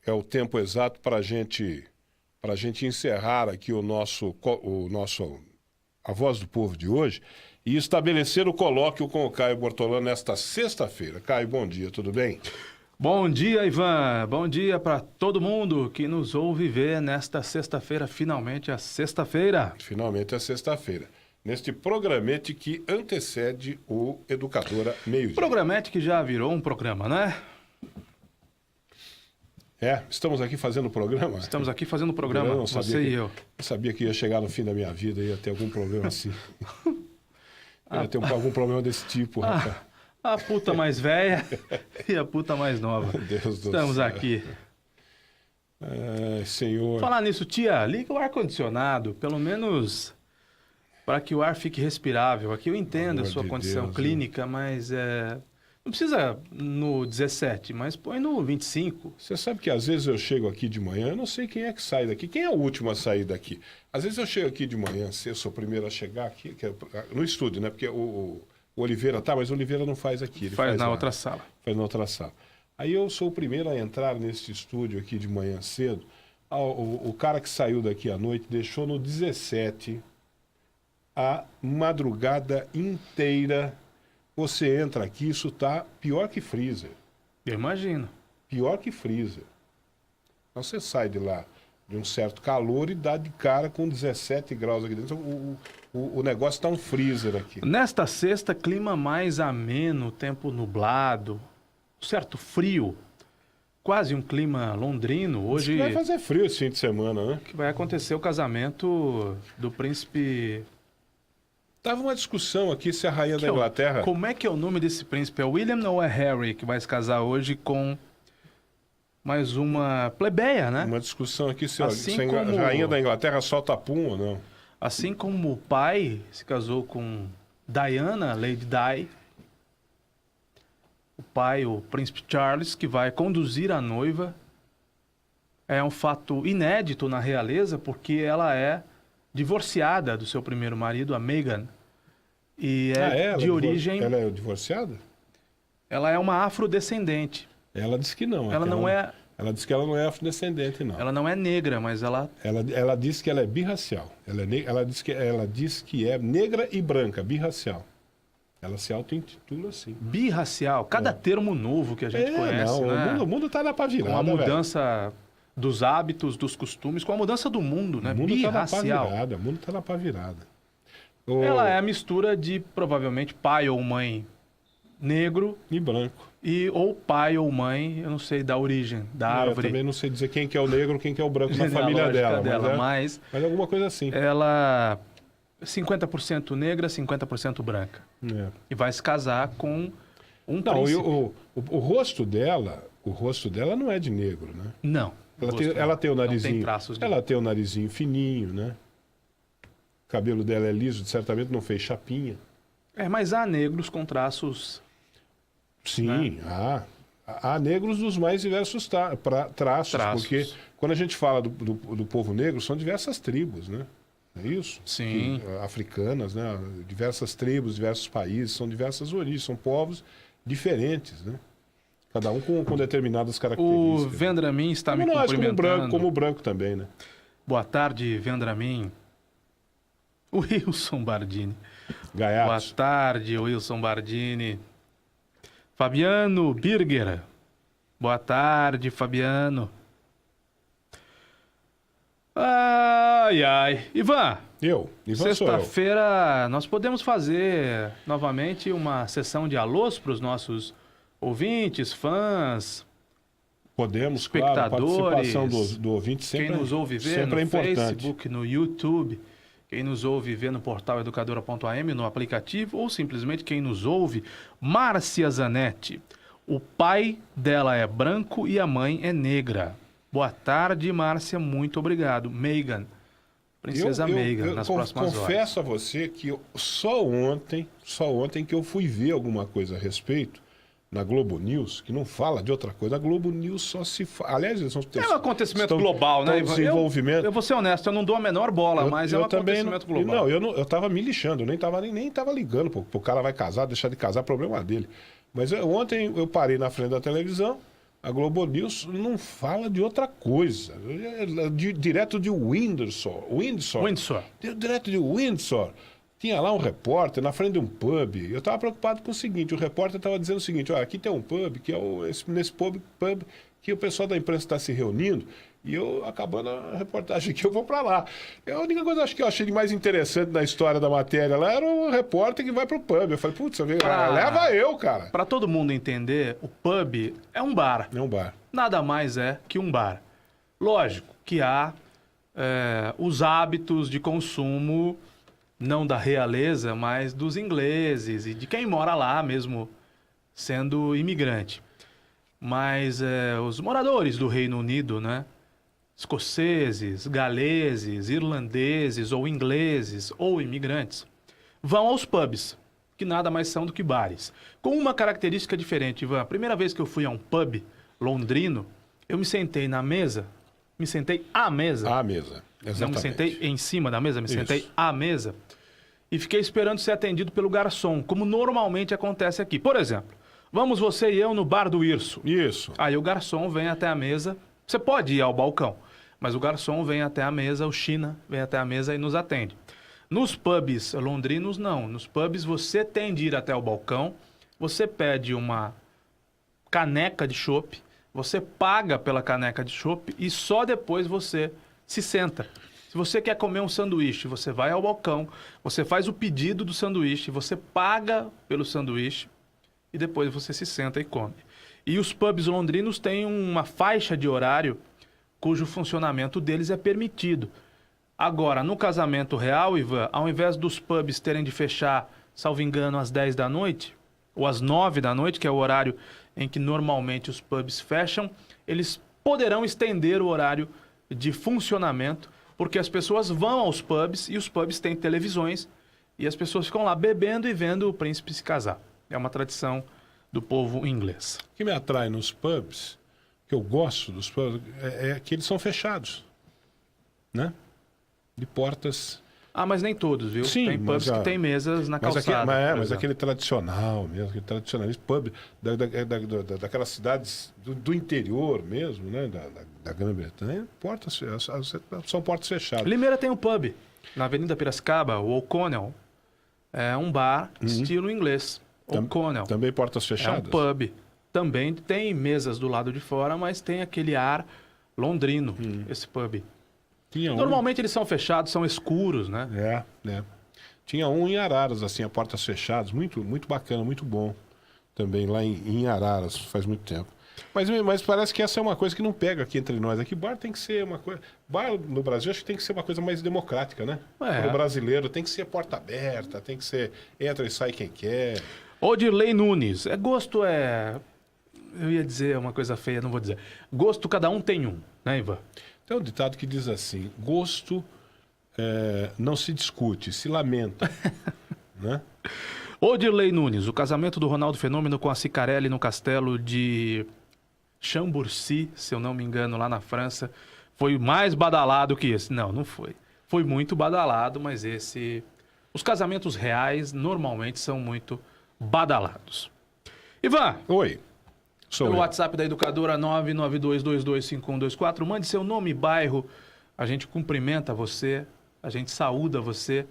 é o tempo exato para a gente encerrar aqui a Voz do Povo de hoje e estabelecer o colóquio com o Caio Bortolano nesta sexta-feira. Caio, bom dia, tudo bem? Bom dia, Ivan. Bom dia para todo mundo que nos ouve ver nesta sexta-feira, finalmente a sexta-feira. Finalmente a sexta-feira. Neste programete que antecede o Educadora Meio-Dia. Programete que já virou um programa, né? Estamos aqui fazendo o programa? Estamos aqui fazendo o programa, você e eu. Eu sabia que ia chegar no fim da minha vida e ia ter algum problema assim. Ia ter algum problema desse tipo, rapaz. A puta mais velha e a puta mais nova. Meu Deus do céu. Estamos aqui. Ai, Senhor. Falar nisso, tia, liga o ar-condicionado, pelo menos para que o ar fique respirável. Aqui eu entendo a sua condição clínica, mas não precisa no 17, mas põe no 25. Você sabe que às vezes eu chego aqui de manhã, eu não sei quem é que sai daqui. Quem é o último a sair daqui? Às vezes eu chego aqui de manhã, eu sou o primeiro a chegar aqui, no estúdio, né? Porque o Oliveira mas o Oliveira não faz aqui. Ele faz na outra sala. Faz na outra sala. Aí eu sou o primeiro a entrar nesse estúdio aqui de manhã cedo. O cara que saiu daqui à noite deixou no 17 a madrugada inteira. Você entra aqui, isso tá pior que freezer. Eu imagino. Pior que freezer. Então você sai de lá de um certo calor e dá de cara com 17 graus aqui dentro. O negócio está um freezer aqui. Nesta sexta, clima mais ameno, tempo nublado, certo frio, quase um clima londrino. Hoje vai fazer frio esse fim de semana, né? Que vai acontecer o casamento do príncipe... Tava uma discussão aqui se a rainha da Inglaterra... Como é que é o nome desse príncipe? É William ou é Harry que vai se casar hoje com mais uma plebeia, né? Uma discussão aqui se a rainha da Inglaterra solta pum ou não. Assim como o pai se casou com Diana, Lady Di, o pai, o príncipe Charles, que vai conduzir a noiva, é um fato inédito na realeza, porque ela é divorciada do seu primeiro marido, a Meghan. E de origem... Ela é divorciada? Ela é uma afrodescendente. Ela disse que não. Ela não é... Ela disse que ela não é afrodescendente, não. Ela não é negra, mas ela... Ela disse que ela é birracial. Ela diz que é negra e branca, birracial. Ela se auto-intitula assim. Birracial. Cada termo novo que a gente conhece, né? O mundo tá lá pra virar. Uma mudança dos hábitos, dos costumes, com a mudança do mundo, né? O mundo birracial. O mundo tá lá pra virada. Ela é a mistura de, provavelmente, pai ou mãe negro... E branco. Ou pai ou mãe, eu não sei, da origem, da árvore. Eu também não sei dizer quem que é o negro, quem que é o branco na família dela. Mas alguma coisa assim. Ela é 50% negra, 50% branca. E vai se casar com um príncipe. O rosto dela não é de negro, né? Não. Ela tem o narizinho. Não tem traços de... Ela tem o narizinho fininho, né? O cabelo dela é liso, certamente não fez chapinha. Mas há negros com traços... Sim, né? Há negros dos mais diversos traços, porque quando a gente fala do povo negro, são diversas tribos, né? É isso? Sim. Africanas, né? Diversas tribos, diversos países, são diversas origens, são povos diferentes, né? Cada um com determinadas características. O Vendramin está me cumprimentando. Como branco também, né? Boa tarde, Vendramin. Wilson Bardini. Gaiato. Boa tarde, Wilson Bardini. Fabiano Birger. Boa tarde, Fabiano. Ai, ai. Ivan. Ivan sexta-feira nós podemos fazer novamente uma sessão de alôs para os nossos ouvintes, fãs, podemos, espectadores. Claro, a participação do ouvinte sempre, quem nos ouve ver no Facebook, no YouTube, quem nos ouve ver no portal educadora.am, no aplicativo, ou simplesmente quem nos ouve, Márcia Zanetti. O pai dela é branco e a mãe é negra. Boa tarde, Márcia, muito obrigado. Meghan, princesa Meghan, nas próximas horas. Eu confesso a você que só ontem que eu fui ver alguma coisa a respeito na Globo News, que não fala de outra coisa. A Globo News só se fala... Aliás, eles é um acontecimento global, né? Desenvolvimento. Eu vou ser honesto, eu não dou a menor bola, mas é um acontecimento global. Eu tava me lixando, eu nem tava ligando pro cara vai casar, deixar de casar, problema dele. Mas ontem eu parei na frente da televisão, A Globo News não fala de outra coisa. Direto de Windsor. Direto de Windsor. Tinha lá um repórter na frente de um pub. Eu estava preocupado com o seguinte, o repórter estava dizendo o seguinte, olha, aqui tem um pub, que é nesse pub que o pessoal da imprensa está se reunindo, e eu, acabando a reportagem aqui, eu vou para lá. A única coisa que eu achei de mais interessante na história da matéria lá era o repórter que vai para o pub. Eu falei, putz, leva eu, cara. Para todo mundo entender, o pub é um bar. É um bar. Nada mais é que um bar. Lógico que há os hábitos de consumo, não da realeza, mas dos ingleses e de quem mora lá mesmo sendo imigrante. Mas os moradores do Reino Unido, né? Escoceses, galeses, irlandeses ou ingleses ou imigrantes, vão aos pubs, que nada mais são do que bares. Com uma característica diferente, Ivan. A primeira vez que eu fui a um pub londrino, eu me sentei à mesa. À mesa, exatamente. Não me sentei em cima da mesa, me sentei à mesa. E fiquei esperando ser atendido pelo garçom, como normalmente acontece aqui. Por exemplo, vamos você e eu no bar do Irso. Isso. Aí o garçom vem até a mesa. Você pode ir ao balcão, mas o garçom vem até a mesa, o China vem até a mesa e nos atende. Nos pubs londrinos, não. Nos pubs você tem de ir até o balcão, você pede uma caneca de chopp, você paga pela caneca de chopp e só depois você se senta. Se você quer comer um sanduíche, você vai ao balcão, você faz o pedido do sanduíche, você paga pelo sanduíche e depois você se senta e come. E os pubs londrinos têm uma faixa de horário cujo funcionamento deles é permitido. Agora, no casamento real, Ivan, ao invés dos pubs terem de fechar, salvo engano, às 10 da noite, ou às 9 da noite, que é o horário em que normalmente os pubs fecham, eles poderão estender o horário de funcionamento, porque as pessoas vão aos pubs e os pubs têm televisões e as pessoas ficam lá bebendo e vendo o príncipe se casar. É uma tradição do povo inglês. O que me atrai nos pubs, que eu gosto dos pubs, é que eles são fechados, né? De portas... mas nem todos, viu? Sim, tem pubs que tem mesas na calçada. Mas aquele tradicional mesmo, aquele tradicionalista pub daquelas cidades do interior mesmo, né? Da Grã-Bretanha, são portas fechadas. Limeira tem um pub, na Avenida Piracicaba, o O'Connell. É um bar estilo inglês. O'Connell. Também portas fechadas? É um pub. Também tem mesas do lado de fora, mas tem aquele ar londrino, esse pub. Normalmente eles são fechados, são escuros, né? Tinha um em Araras, assim, a portas fechadas, muito, muito bacana, muito bom. Também lá em Araras, faz muito tempo. Mas parece que essa é uma coisa que não pega aqui entre nós. Aqui bar tem que ser uma coisa... Bar no Brasil acho que tem que ser uma coisa mais democrática, né? Para o brasileiro tem que ser porta aberta, tem que ser entra e sai quem quer. Odirley Nunes, gosto eu ia dizer uma coisa feia, não vou dizer. Gosto cada um tem um, né, Ivan? Tem um ditado que diz assim, gosto não se discute, se lamenta, né? Odirley Nunes, o casamento do Ronaldo Fenômeno com a Cicarelli no castelo de Chambourcy, se eu não me engano, lá na França, foi mais badalado que esse. Não foi. Foi muito badalado, mas os casamentos reais normalmente são muito badalados. Ivan. Oi. Pelo WhatsApp da Educadora 992225124, mande seu nome e bairro. A gente cumprimenta você, a gente saúda você.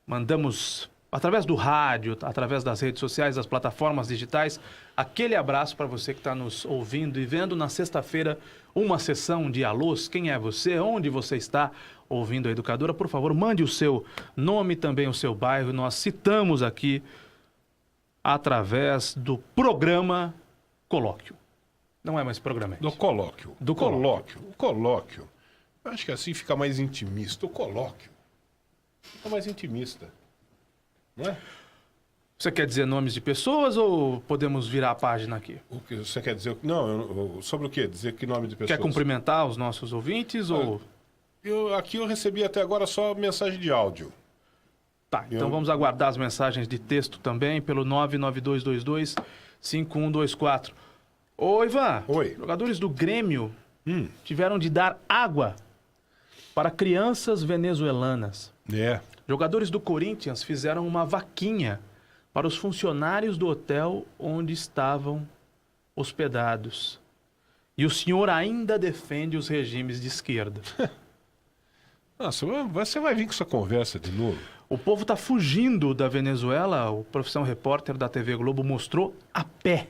Mandamos, através do rádio, através das redes sociais, das plataformas digitais, aquele abraço para você que está nos ouvindo e vendo na sexta-feira uma sessão de alôs. Quem é você? Onde você está ouvindo a Educadora? Por favor, mande o seu nome e também o seu bairro. Nós citamos aqui através do programa Colóquio. Não é mais programa. Do colóquio. Do colóquio. O colóquio. Eu acho que assim fica mais intimista. O colóquio. Fica mais intimista. Não é? Você quer dizer nomes de pessoas ou podemos virar a página aqui? O que você quer dizer? Não, sobre o quê? Dizer que nome de pessoas? Quer cumprimentar os nossos ouvintes ou... Aqui eu recebi até agora só mensagem de áudio. Tá, então vamos aguardar as mensagens de texto também pelo 99222-5124. Ô, Ivan. Oi. Jogadores do Grêmio tiveram de dar água para crianças venezuelanas. Jogadores do Corinthians fizeram uma vaquinha para os funcionários do hotel onde estavam hospedados. E o senhor ainda defende os regimes de esquerda. Nossa, você vai vir com essa conversa de novo? O povo está fugindo da Venezuela, o Profissão Repórter da TV Globo mostrou a pé.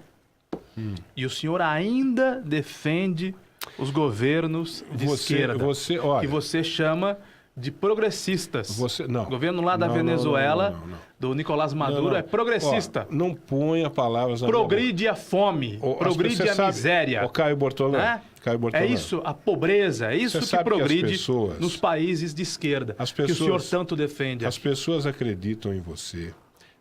E o senhor ainda defende os governos de esquerda, olha, que você chama de progressistas. Não, o governo lá da Venezuela, do Nicolás Maduro, é progressista. Ó, não ponha palavras na progride a fome, progride a miséria. O Caio Bortolão. É isso, a pobreza, é isso que progride nos países de esquerda, que o senhor tanto defende. As pessoas acreditam em você.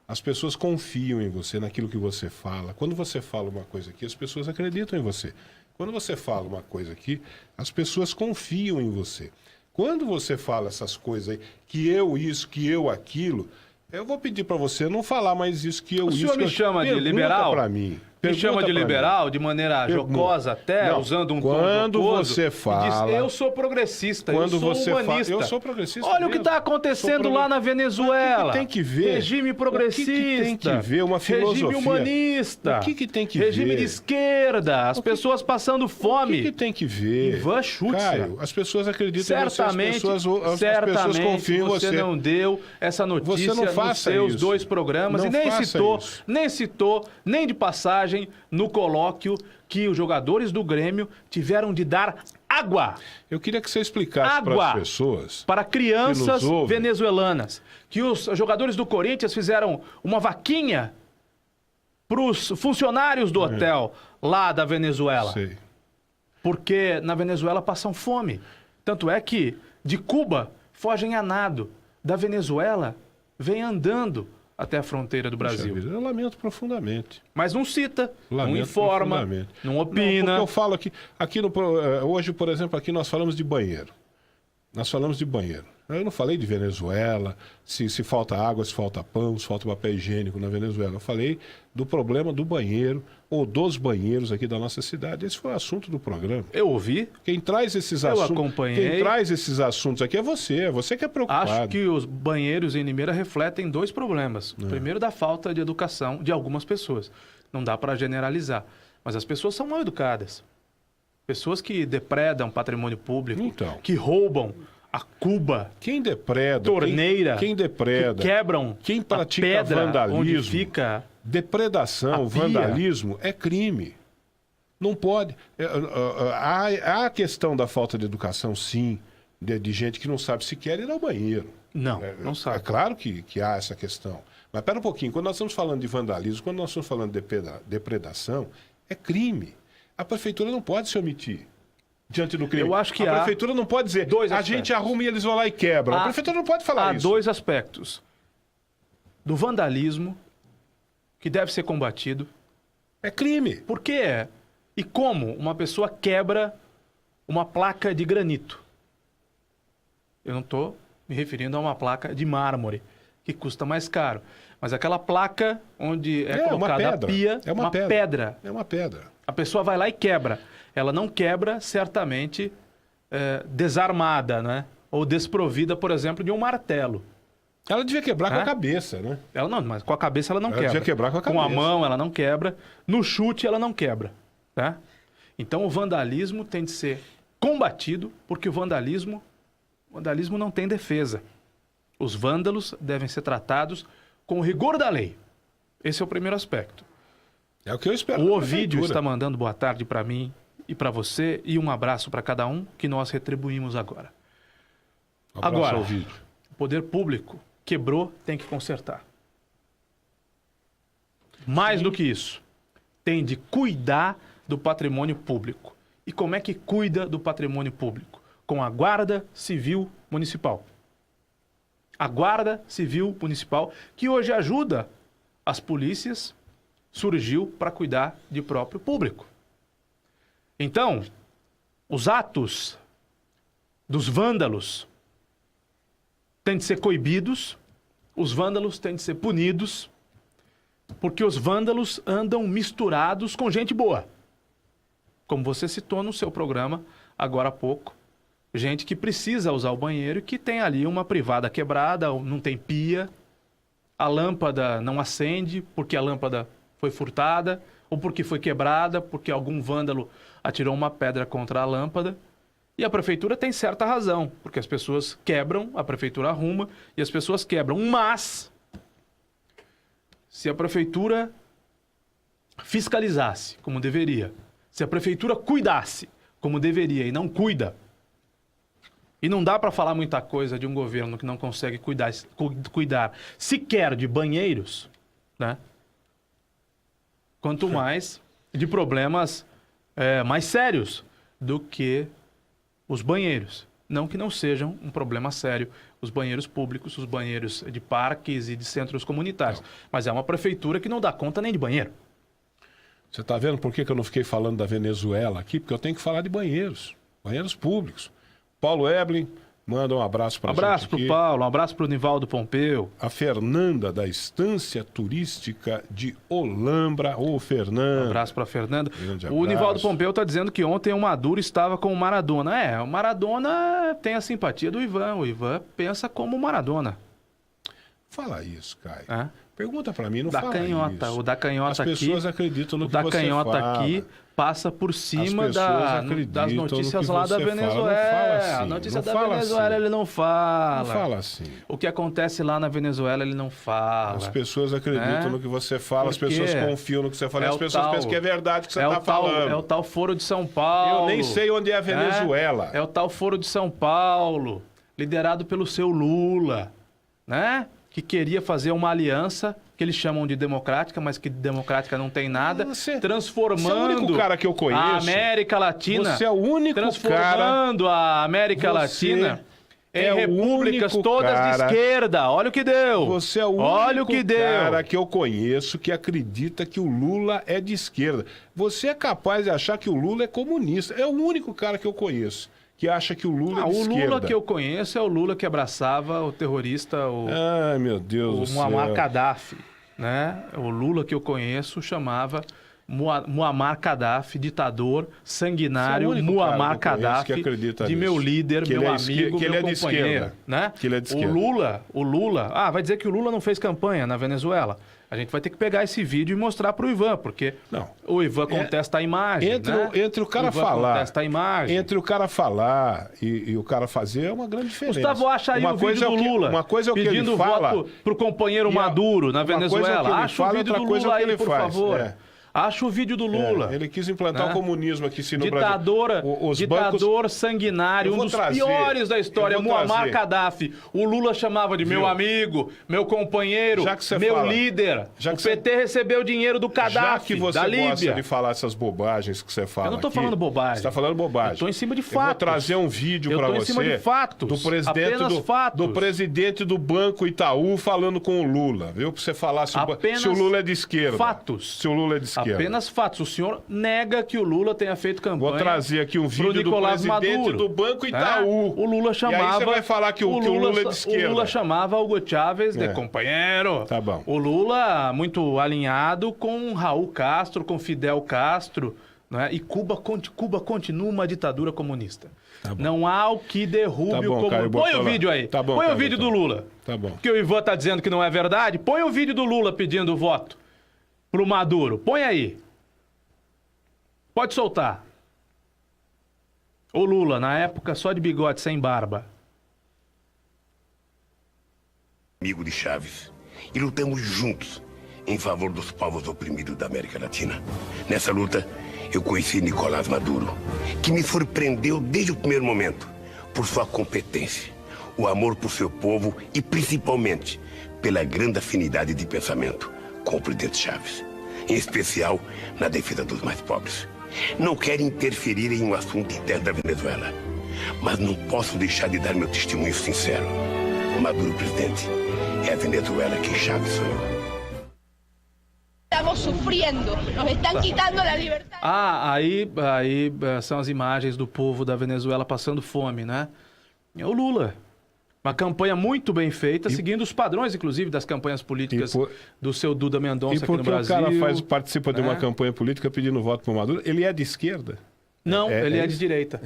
As pessoas confiam em você, naquilo que você fala. Quando você fala uma coisa aqui, as pessoas acreditam em você. Quando você fala uma coisa aqui, as pessoas confiam em você. Quando você fala essas coisas aí, que eu isso, que eu aquilo, eu vou pedir para você não falar mais isso, que eu isso. O senhor me chama de liberal? Para mim. Me chama de liberal, de maneira jocosa até, usando um tom jocoso. Quando você fala... Diz, eu sou progressista, eu sou humanista. Eu sou progressista Olha o que está acontecendo lá na Venezuela. O que tem que ver? Regime progressista. O que tem que ver? Uma filosofia. Regime humanista. O que tem que ver? Regime de esquerda. As pessoas passando fome. O que tem que ver? Ivan Schutzer. Caio, as pessoas acreditam em você, as pessoas confiam em você. Você não deu essa notícia nos seus 2 programas e nem citou, nem de passagem, no colóquio que os jogadores do Grêmio tiveram de dar água. Eu queria que você explicasse para as pessoas. Para crianças venezuelanas. Que os jogadores do Corinthians fizeram uma vaquinha para os funcionários do hotel lá da Venezuela. Sei. Porque na Venezuela passam fome. Tanto é que de Cuba fogem a nado. Da Venezuela vem andando até a fronteira do Brasil. Eu lamento profundamente. Mas não cita, não informa, não opina. Porque eu falo aqui hoje, por exemplo, aqui nós falamos de banheiro. Nós falamos de banheiro. Eu não falei de Venezuela, se falta água, se falta pão, se falta papel higiênico na Venezuela. Eu falei do problema do banheiro ou dos banheiros aqui da nossa cidade. Esse foi o assunto do programa. Eu ouvi. Quem traz esses assuntos, acompanhei. Quem traz esses assuntos aqui é você que é preocupado. Acho que os banheiros em Limeira refletem 2 problemas. O primeiro, da falta de educação de algumas pessoas. Não dá para generalizar. Mas as pessoas são mal educadas. Pessoas que depredam patrimônio público, que roubam a cuba, quem depreda, torneira, quem depreda, que quebram, quem pratica a pedra vandalismo, onde fica depredação, vandalismo é crime. Não pode. Há a questão da falta de educação, sim, de gente que não sabe se quer ir ao banheiro. Não sabe. É claro que há essa questão. Mas espera um pouquinho, quando nós estamos falando de vandalismo, quando nós estamos falando de depredação, é crime. A prefeitura não pode se omitir diante do crime. Eu acho que a prefeitura não pode dizer, a gente arruma e eles vão lá e quebram. A prefeitura não pode falar isso. Há 2 aspectos. Do vandalismo, que deve ser combatido. É crime. Por quê? E como uma pessoa quebra uma placa de granito? Eu não estou me referindo a uma placa de mármore, que custa mais caro. Mas aquela placa onde é colocada a pia, é uma pedra. É uma pedra. A pessoa vai lá e quebra. Ela não quebra, certamente, desarmada, né? Ou desprovida, por exemplo, de um martelo. Ela devia quebrar com a cabeça, né? Ela não, mas com a cabeça ela não quebra. Devia quebrar com a cabeça. Com a mão ela não quebra. No chute ela não quebra. Tá? Então o vandalismo tem de ser combatido, porque o vandalismo não tem defesa. Os vândalos devem ser tratados com o rigor da lei. Esse é o primeiro aspecto. É o que eu espero. O Ovídio está mandando boa tarde para mim e para você, e um abraço para cada um, que nós retribuímos agora. Agora, o poder público quebrou, tem que consertar. Mais do que isso, tem de cuidar do patrimônio público. E como é que cuida do patrimônio público? Com a Guarda Civil Municipal. A Guarda Civil Municipal, que hoje ajuda as polícias, surgiu para cuidar de próprio público. Então, os atos dos vândalos têm de ser coibidos, os vândalos têm de ser punidos, porque os vândalos andam misturados com gente boa. Como você citou no seu programa agora há pouco, gente que precisa usar o banheiro e que tem ali uma privada quebrada, não tem pia, a lâmpada não acende porque a lâmpada foi furtada, ou porque foi quebrada, porque algum vândalo atirou uma pedra contra a lâmpada. E a prefeitura tem certa razão, porque as pessoas quebram, a prefeitura arruma e as pessoas quebram. Mas, se a prefeitura fiscalizasse como deveria, se a prefeitura cuidasse como deveria e não cuida, e não dá para falar muita coisa de um governo que não consegue cuidar sequer de banheiros, né? Quanto mais de problemas mais sérios do que os banheiros. Não que não sejam um problema sério os banheiros públicos, os banheiros de parques e de centros comunitários. Não. Mas é uma prefeitura que não dá conta nem de banheiro. Você está vendo por que eu não fiquei falando da Venezuela aqui? Porque eu tenho que falar de banheiros. Banheiros públicos. Paulo Eblin, manda um abraço para a gente. Um abraço para o Paulo, um abraço para o Nivaldo Pompeu. A Fernanda, da Estância Turística de Olambra. Ô, Fernanda. Um abraço para a Fernanda. O Nivaldo Pompeu está dizendo que ontem o Maduro estava com o Maradona. O Maradona tem a simpatia do Ivan. O Ivan pensa como o Maradona. Fala isso, Caio. Pergunta para mim, não da fala canhota, isso. O da canhota aqui... As pessoas acreditam no que você fala. O da canhota aqui passa por cima das notícias lá da Venezuela. A notícia da Venezuela ele não fala. Não fala assim. O que acontece lá na Venezuela ele não fala. As pessoas acreditam no que você fala, as pessoas confiam no que você fala, as pessoas pensam que é verdade o que você está falando. É o tal Foro de São Paulo. Eu nem sei onde é a Venezuela. É o tal Foro de São Paulo, liderado pelo seu Lula, né? Que queria fazer uma aliança que eles chamam de democrática, mas que democrática não tem nada, transformando você é o único cara que eu conheço. A América Latina, você é o único transformando a América Latina em repúblicas todas de esquerda. Olha o que deu. Você é o único cara que eu conheço que acredita que o Lula é de esquerda. Você é capaz de achar que o Lula é comunista. É o único cara que eu conheço que acha que o Lula é de esquerda. O Lula que eu conheço é o Lula que abraçava o terrorista, Ai, meu Deus do céu. Muammar Gaddafi, né? O Lula que eu conheço chamava Muammar Gaddafi, ditador sanguinário, Muammar Gaddafi, de meu líder, meu amigo, meu companheiro, né? Que ele é de esquerda. O Lula, vai dizer que o Lula não fez campanha na Venezuela? A gente vai ter que pegar esse vídeo e mostrar para o Ivan, porque o Ivan contesta a imagem. Entre o cara falar, contesta a imagem. Entre o cara falar e o cara fazer é uma grande diferença. Gustavo, acha aí o vídeo do Lula uma coisa é o que pedindo ele fala, voto para o companheiro Maduro na Venezuela. Acha o vídeo do Lula aí, por favor. Acha o vídeo do Lula. Ele quis implantar o comunismo aqui no Brasil. Ditador sanguinário, um dos piores da história, Muammar Gaddafi. O Lula chamava de meu amigo, meu companheiro, meu líder. O PT recebeu dinheiro do Gaddafi, já que você da Líbia. Gosta de falar essas bobagens que você fala. Eu não estou falando bobagem. Você está falando bobagem. Eu estou em cima de fatos. Eu vou trazer um vídeo para você. Em cima de fatos. Do presidente do Banco Itaú falando com o Lula, viu? Para você falar se o Lula é de esquerda. Fatos. Se o Lula é de esquerda. Apenas fatos. O senhor nega que o Lula tenha feito campanha. Vou trazer aqui um vídeo do presidente Maduro, do Banco Itaú. O Lula chamava... E aí você vai falar que o Lula é de esquerda. O Lula chamava Hugo Chávez de companheiro. Tá bom. O Lula muito alinhado com Raul Castro, com Fidel Castro. Né? E Cuba continua uma ditadura comunista. Tá, não há o que derrube o comunismo. Põe o vídeo aí. Tá bom, põe o vídeo do Lula. Tá bom. Porque o Ivan tá dizendo que não é verdade. Põe o vídeo do Lula pedindo voto pro Maduro. Põe aí. Pode soltar. O Lula, na época, só de bigode, sem barba. Amigo de Chávez. E lutamos juntos em favor dos povos oprimidos da América Latina. Nessa luta, eu conheci Nicolás Maduro, que me surpreendeu desde o primeiro momento por sua competência, o amor por seu povo e, principalmente, pela grande afinidade de pensamento com o presidente Chávez, em especial na defesa dos mais pobres. Não quero interferir em um assunto interno da Venezuela, mas não posso deixar de dar meu testemunho sincero. Maduro, presidente, é a Venezuela que Chávez sonhou. Estamos sofrendo, nos estão quitando a liberdade. Aí são as imagens do povo da Venezuela passando fome, né? É o Lula. Uma campanha muito bem feita, seguindo os padrões, inclusive, das campanhas políticas do seu Duda Mendonça aqui no Brasil. E porque o cara participa de uma campanha política pedindo voto para o Maduro, ele é de esquerda? Não, ele é de direita.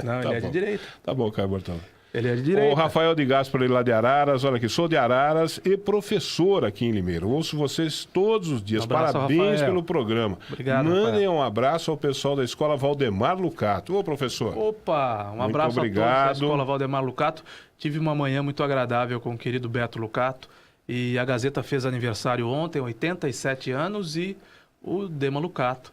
Não, ele é de direita. Tá bom, Caio Bortolã. Ele é de direita. O Rafael de Gaspari lá de Araras, olha aqui, sou de Araras e professor aqui em Limeira. Ouço vocês todos os dias. abraço, Parabéns Rafael. pelo programa. Obrigado, Mandem Rafael. um abraço ao pessoal da Escola Valdemar Lucato. Ô, professor. Opa, um Muito abraço obrigado. a todos da Escola Valdemar Lucato. Tive uma manhã muito agradável com o querido Beto Lucato. E a Gazeta fez aniversário ontem, 87 anos, e o Dema Lucato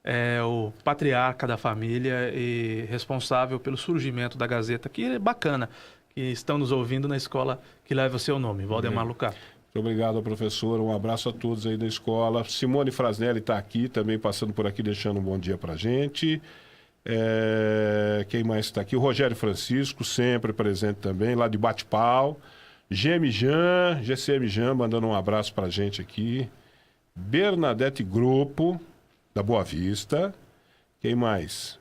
é o patriarca da família e responsável pelo surgimento da Gazeta, que é bacana, que estão nos ouvindo na escola que leva o seu nome, Valdemar Lucato. Muito obrigado, professor. Um abraço a todos aí da escola. Simone Frasnelli está aqui, também passando por aqui, deixando um bom dia para a gente. Quem mais está aqui? O Rogério Francisco, sempre presente também, lá de Bate-Pau. GCM Jan, mandando um abraço para a gente aqui. Bernadette Grupo, da Boa Vista. Quem mais?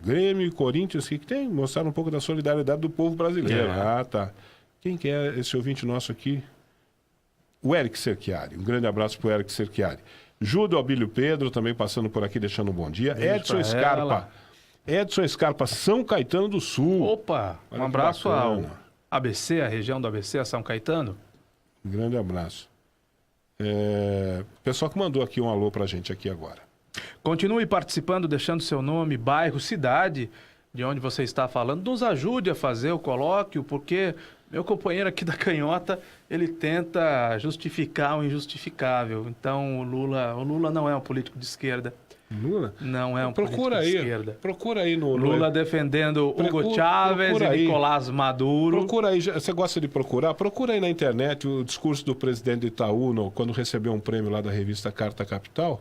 Grêmio e Corinthians, o que tem? Mostraram um pouco da solidariedade do povo brasileiro. Ah, tá. Quem que é esse ouvinte nosso aqui? O Eric Cerchiari. Um grande abraço para o Eric Cerchiari. Júlio Abílio Pedro, também passando por aqui, deixando um bom dia. Edson Scarpa. ela. Edson Scarpa, São Caetano do Sul. Opa, Olha um que abraço ao bacana. ABC, a região do ABC, a São Caetano. Um grande abraço. Pessoal que mandou aqui um alô pra gente aqui agora. Continue participando, deixando seu nome, bairro, cidade de onde você está falando. Nos ajude a fazer o colóquio, porque meu companheiro aqui da canhota, ele tenta justificar o injustificável. Então, o Lula não é um político de esquerda. Lula? Não é um Procura político de aí, esquerda. procura aí no... Lula defendendo Hugo Chávez procura e aí. Nicolás Maduro. Procura aí, você gosta de procurar? Procura aí na internet o discurso do presidente do Itaú, quando recebeu um prêmio lá da revista Carta Capital.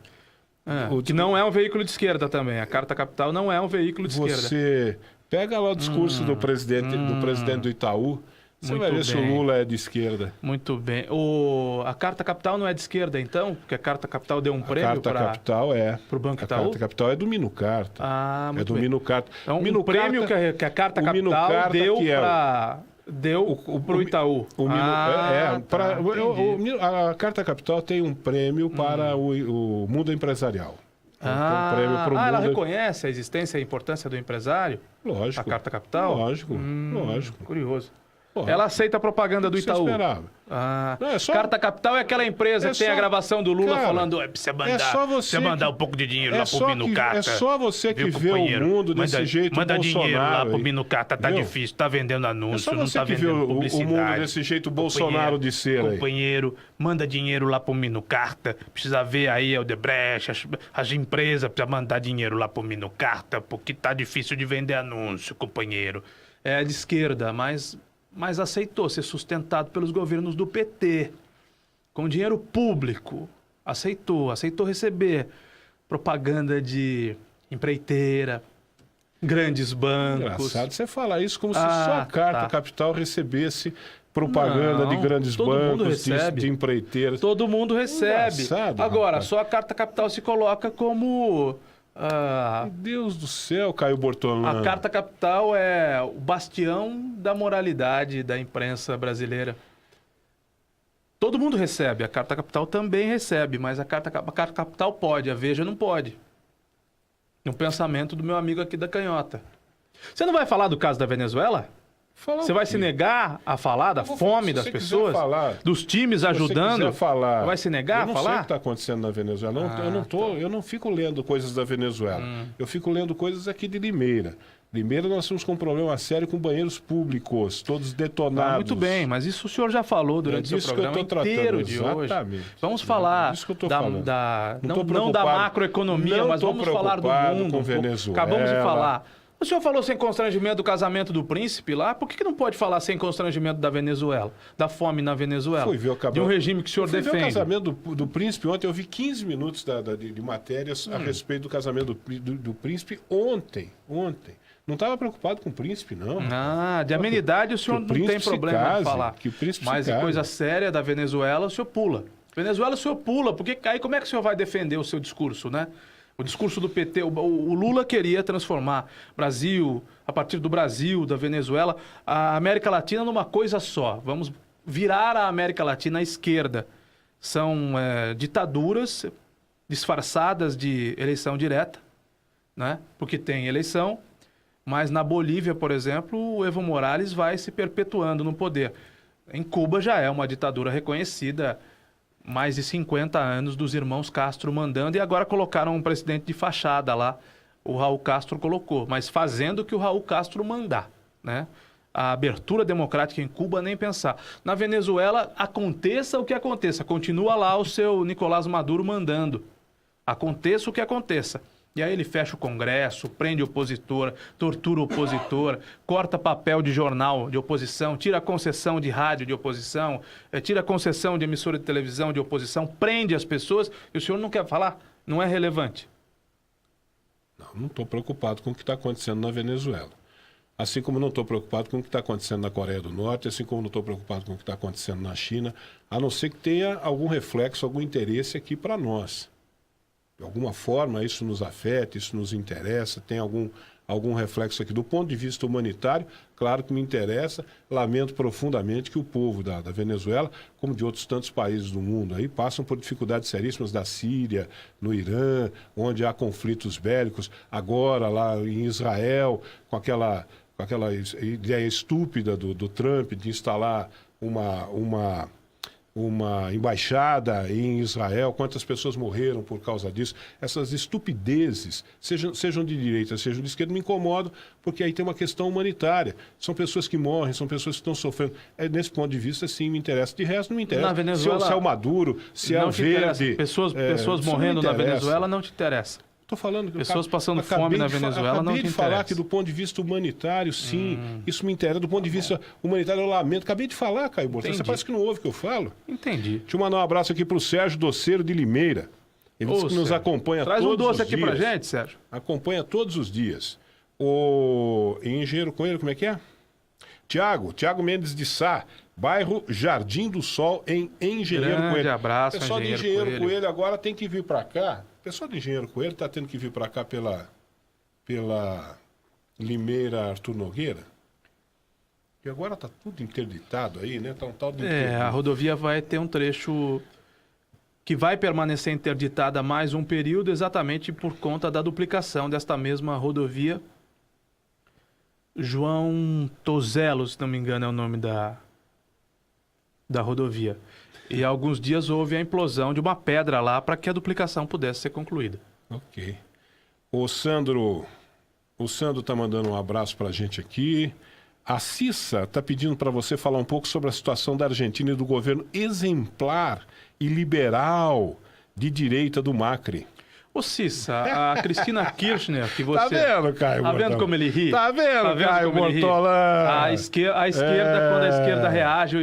Que não é um veículo de esquerda também. A Carta Capital não é um veículo de esquerda. Você pega lá o discurso do presidente do Itaú, você Muito vai ver se o bem. Lula é de esquerda. Muito bem. A Carta Capital não é de esquerda, então? Porque a Carta Capital deu um prêmio Carta para Capital o Banco A Itaú? Carta Capital é do Mino Carta. Ah, É muito do bem. Mino Carta. Então, Mino o prêmio que a Carta o Mino Capital Carta deu que é para... Deu para o Itaú. O Mino, Tá, entendi. a Carta Capital tem um prêmio para o mundo empresarial. Tem um prêmio pro ela mundo... reconhece a existência e a importância do empresário? Lógico. A Carta Capital? Lógico, lógico. Curioso. Porra, Ela aceita a propaganda do o que você Itaú. esperava? Não, é só- Carta Capital é aquela empresa É que tem a só- gravação do Lula Cara, falando precisa mandar, é só você precisa mandar que- um pouco de dinheiro É lá pro só, Mino Carta. é só você que Viu, vê o companheiro? mundo desse jeito Manda Bolsonaro. dinheiro lá pro aí. Mino Carta, tá Entendeu? difícil, tá vendendo É anúncio, só não você tá que vê vendendo o publicidade. mundo desse jeito Bolsonaro de ser aí. Companheiro, manda dinheiro lá pro Mino Carta, precisa ver aí o Odebrecht, as empresas, precisa mandar dinheiro lá pro Mino Carta, porque tá difícil de vender anúncio, companheiro. É de esquerda, mas aceitou ser sustentado pelos governos do PT, com dinheiro público. Aceitou receber propaganda de empreiteira, grandes bancos. Engraçado você falar isso como se Ah, só a Carta tá. Capital recebesse propaganda Não, de grandes todo mundo bancos, recebe. de empreiteiras. Todo mundo recebe. Engraçado, Agora, rapaz. só a Carta Capital se coloca como... Meu Deus do céu, Caio Bortolano. a Carta Capital é o bastião da moralidade da imprensa brasileira. Todo mundo recebe, a Carta Capital também recebe, mas a Carta Capital pode, a Veja não pode. No pensamento do meu amigo aqui da canhota. Você não vai falar do caso da Venezuela? Falar Você o vai quê? se negar a falar da fome se das você quiser pessoas? falar, Dos times Se você ajudando? quiser falar, Vai se negar a eu não sei o falar? que está acontecendo na Venezuela. Eu não fico lendo coisas da Venezuela. Eu fico lendo coisas aqui de Limeira. Limeira nós temos com um problema sério com banheiros públicos, todos detonados. Muito bem, mas isso o senhor já falou durante o disso seu que eu programa tô inteiro tratando, de hoje. exatamente. Vamos falar Disso que eu tô da, falando. da- Não tô não da preocupado. macroeconomia, Não mas tô vamos falar do preocupado mundo. com um pouco. Venezuela. Acabamos de falar. O senhor falou sem constrangimento do casamento do príncipe lá, por que não pode falar sem constrangimento da Venezuela? Da fome na Venezuela? Fui ver o De um regime que o senhor Fui ver o defende. casamento do príncipe ontem. Eu vi 15 minutos de matérias a respeito do casamento do príncipe ontem. Não estava preocupado com o príncipe, não. De amenidade o senhor Que o não tem príncipe se problema de case, falar. que o príncipe se Mas em case. coisa séria da Venezuela, o senhor pula. Venezuela o senhor pula, porque aí como é que o senhor vai defender o seu discurso, né? O discurso do PT, o Lula queria transformar Brasil, a partir do Brasil, da Venezuela, a América Latina numa coisa só. Vamos virar a América Latina à esquerda. São ditaduras disfarçadas de eleição direta, né? Porque tem eleição Mas na Bolívia, por exemplo, o Evo Morales vai se perpetuando no poder. Em Cuba já é uma ditadura reconhecida, mais de 50 anos dos irmãos Castro mandando, e agora colocaram um presidente de fachada lá, o Raul Castro colocou, mas fazendo o que o Raul Castro mandar, né? A abertura democrática em Cuba, nem pensar. Na Venezuela, aconteça o que aconteça, continua lá o seu Nicolás Maduro mandando. Aconteça o que aconteça. E aí ele fecha o Congresso, prende opositor, tortura opositor, corta papel de jornal de oposição, tira a concessão de rádio de oposição, tira a concessão de emissora de televisão de oposição, prende as pessoas, e o senhor não quer falar? Não é relevante. Não estou preocupado com o que está acontecendo na Venezuela. Assim como não estou preocupado com o que está acontecendo na Coreia do Norte, assim como não estou preocupado com o que está acontecendo na China, a não ser que tenha algum reflexo, algum interesse aqui para nós. De alguma forma isso nos afeta, isso nos interessa, tem algum reflexo aqui. Do ponto de vista humanitário, claro que me interessa, lamento profundamente que o povo da Venezuela, como de outros tantos países do mundo, aí, passam por dificuldades seríssimas da Síria, no Irã, onde há conflitos bélicos, agora lá em Israel, com aquela ideia estúpida do Trump de instalar uma embaixada em Israel, quantas pessoas morreram por causa disso. Essas estupidezes, sejam de direita, sejam de esquerda, me incomodam, porque aí tem uma questão humanitária. São pessoas que morrem, são pessoas que estão sofrendo. Nesse ponto de vista, sim, me interessa. De resto, não me interessa. Na Venezuela, se é o Maduro, se é o Verde. Pessoas morrendo na Venezuela não te interessa. Estou falando que pessoas passando fome na Venezuela não te interessa. Acabei de falar que do ponto de vista humanitário, sim, isso me interessa. Do ponto de vista humanitário, eu lamento. Acabei de falar, Caio Bortão. Você parece que não ouve o que eu falo. Entendi. Deixa eu mandar um abraço aqui para o Sérgio Doceiro de Limeira. Ele disse que nos acompanha todos os dias. Traz um doce aqui para gente, Sérgio. Acompanha todos os dias. O Engenheiro Coelho, como é que é? Tiago Mendes de Sá, bairro Jardim do Sol, em Engenheiro Coelho. Grande abraço, o pessoal de Engenheiro Coelho agora tem que vir para cá. O pessoal de Engenheiro Coelho está tendo que vir para cá pela Limeira Arthur Nogueira. E agora está tudo interditado aí, né? Tá um tal de a rodovia vai ter um trecho que vai permanecer interditada mais um período, exatamente por conta da duplicação desta mesma rodovia. João Tozelo, se não me engano, é o nome da rodovia. E há alguns dias houve a implosão de uma pedra lá para que a duplicação pudesse ser concluída. Ok. O Sandro está mandando um abraço para a gente aqui. A Cissa está pedindo para você falar um pouco sobre a situação da Argentina e do governo exemplar e liberal de direita do Macri. Ô Cissa, a Cristina Kirchner, que você... Tá vendo, Caio? Tá vendo como ele ri? Tá vendo, Caio Bortola? A esquerda, quando a esquerda reage, o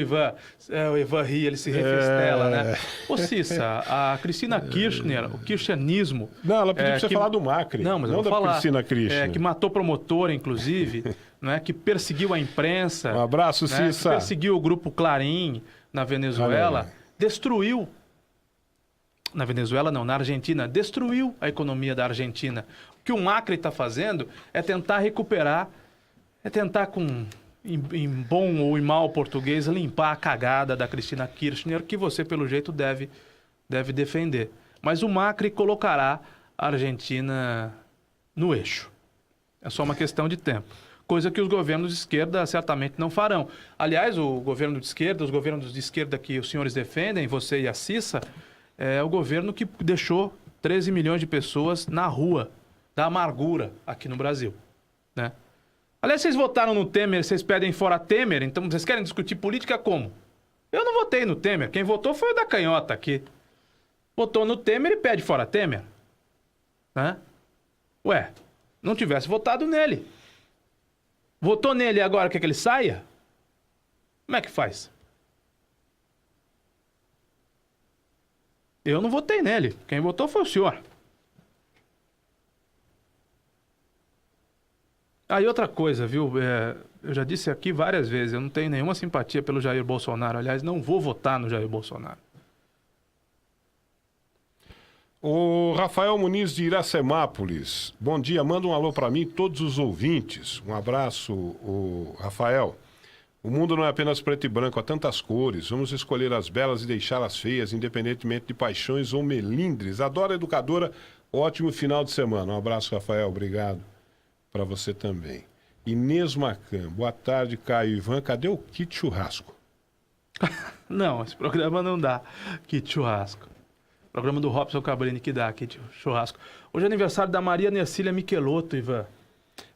Ivan ri, ele se refestela, né? Ô Cissa, a Cristina Kirchner, o kirchnerismo... Não, ela pediu pra você falar do Macri. Não, mas eu vou falar. Cristina Kirchner. Que matou promotor, inclusive, né? Que perseguiu a imprensa. Um abraço, né? Cissa. Que perseguiu o grupo Clarim na Venezuela. Destruiu... Na Venezuela não, na Argentina, destruiu a economia da Argentina. O que o Macri está fazendo é tentar recuperar, é tentar, em bom ou em mau português, limpar a cagada da Cristina Kirchner, que você, pelo jeito, deve defender. Mas o Macri colocará a Argentina no eixo. É só uma questão de tempo. Coisa que os governos de esquerda certamente não farão. Aliás, o governo de esquerda, os governos de esquerda que os senhores defendem, você e a Cissa, é o governo que deixou 13 milhões de pessoas na rua da amargura aqui no Brasil, né? Aliás, vocês votaram no Temer, vocês pedem fora Temer, então vocês querem discutir política como? Eu não votei no Temer, quem votou foi o da canhota aqui. Votou no Temer e pede fora Temer, né? Ué, não tivesse votado nele. Votou nele e agora quer que ele saia? Como é que faz? Eu não votei nele. Quem votou foi o senhor. E outra coisa, viu? Eu já disse aqui várias vezes, eu não tenho nenhuma simpatia pelo Jair Bolsonaro. Aliás, não vou votar no Jair Bolsonaro. O Rafael Muniz de Iracemápolis. Bom dia, manda um alô para mim e todos os ouvintes. Um abraço, o Rafael. O mundo não é apenas preto e branco, há tantas cores. Vamos escolher as belas e deixar as feias, independentemente de paixões ou melindres. Adoro a educadora, ótimo final de semana. Um abraço, Rafael, obrigado para você também. Inês Macan, boa tarde, Caio e Ivan. Cadê o kit churrasco? Não, esse programa não dá kit churrasco. O programa do Robson Cabrini que dá kit churrasco. Hoje é aniversário da Maria Nercília Michelotto, Ivan.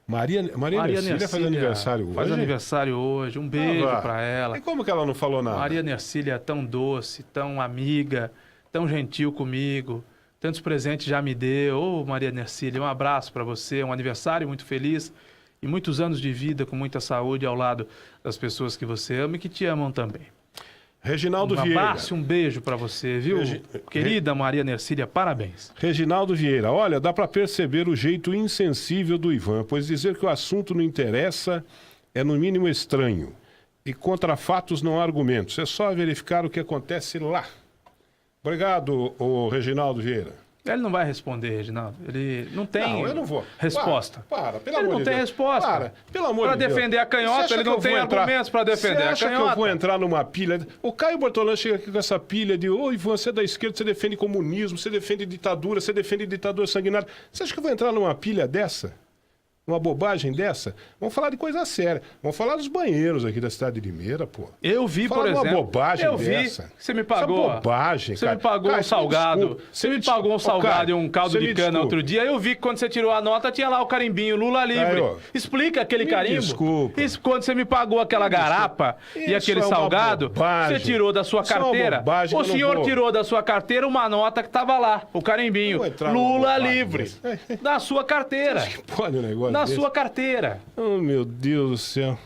Maria Nercília faz aniversário hoje? Faz aniversário hoje. Um beijo pra ela. E como que ela não falou nada? Maria Nercília é tão doce, tão amiga, tão gentil comigo. Tantos presentes já me deu. Ô, Maria Nercília, um abraço pra você. Um aniversário muito feliz. E muitos anos de vida com muita saúde ao lado das pessoas que você ama e que te amam também. Reginaldo Vieira. Um abraço e um beijo para você, viu? Querida Maria Nercília, parabéns. Reginaldo Vieira, olha, dá para perceber o jeito insensível do Ivan, pois dizer que o assunto não interessa é no mínimo estranho. E contra fatos não há argumentos, é só verificar o que acontece lá. Obrigado, Reginaldo Vieira. Ele não vai responder, Reginaldo. Ele não tem Não, eu não vou. resposta. Para, pelo Ele amor não de tem Deus. resposta. Para, pelo amor de Deus. Para defender a canhota, ele não tem argumentos para defender a canhota. Você acha que eu vou entrar numa pilha? O Caio Bortolã chega aqui com essa pilha de ô, Ivan, você é da esquerda, você defende comunismo, você defende ditadura sanguinária. Você acha que eu vou entrar numa pilha dessa? Uma bobagem dessa? Vamos falar de coisa séria. Vamos falar dos banheiros aqui da cidade de Limeira, pô. Eu vi, Fala por exemplo. uma bobagem eu vi dessa. Você me pagou. Essa bobagem, Você cara. me pagou Cara, um salgado. Você me pagou um salgado e um caldo de cana outro dia. Eu vi que quando você tirou a nota, tinha lá o carimbinho Lula livre. Caio, explica aquele carimbo. Desculpa. Isso, quando você me pagou aquela garapa e aquele salgado, você tirou da sua carteira. O senhor tirou da sua carteira uma nota que estava lá, o carimbinho Lula livre. Da sua carteira. Pode um negócio na desse? Sua carteira. Oh, meu Deus do céu.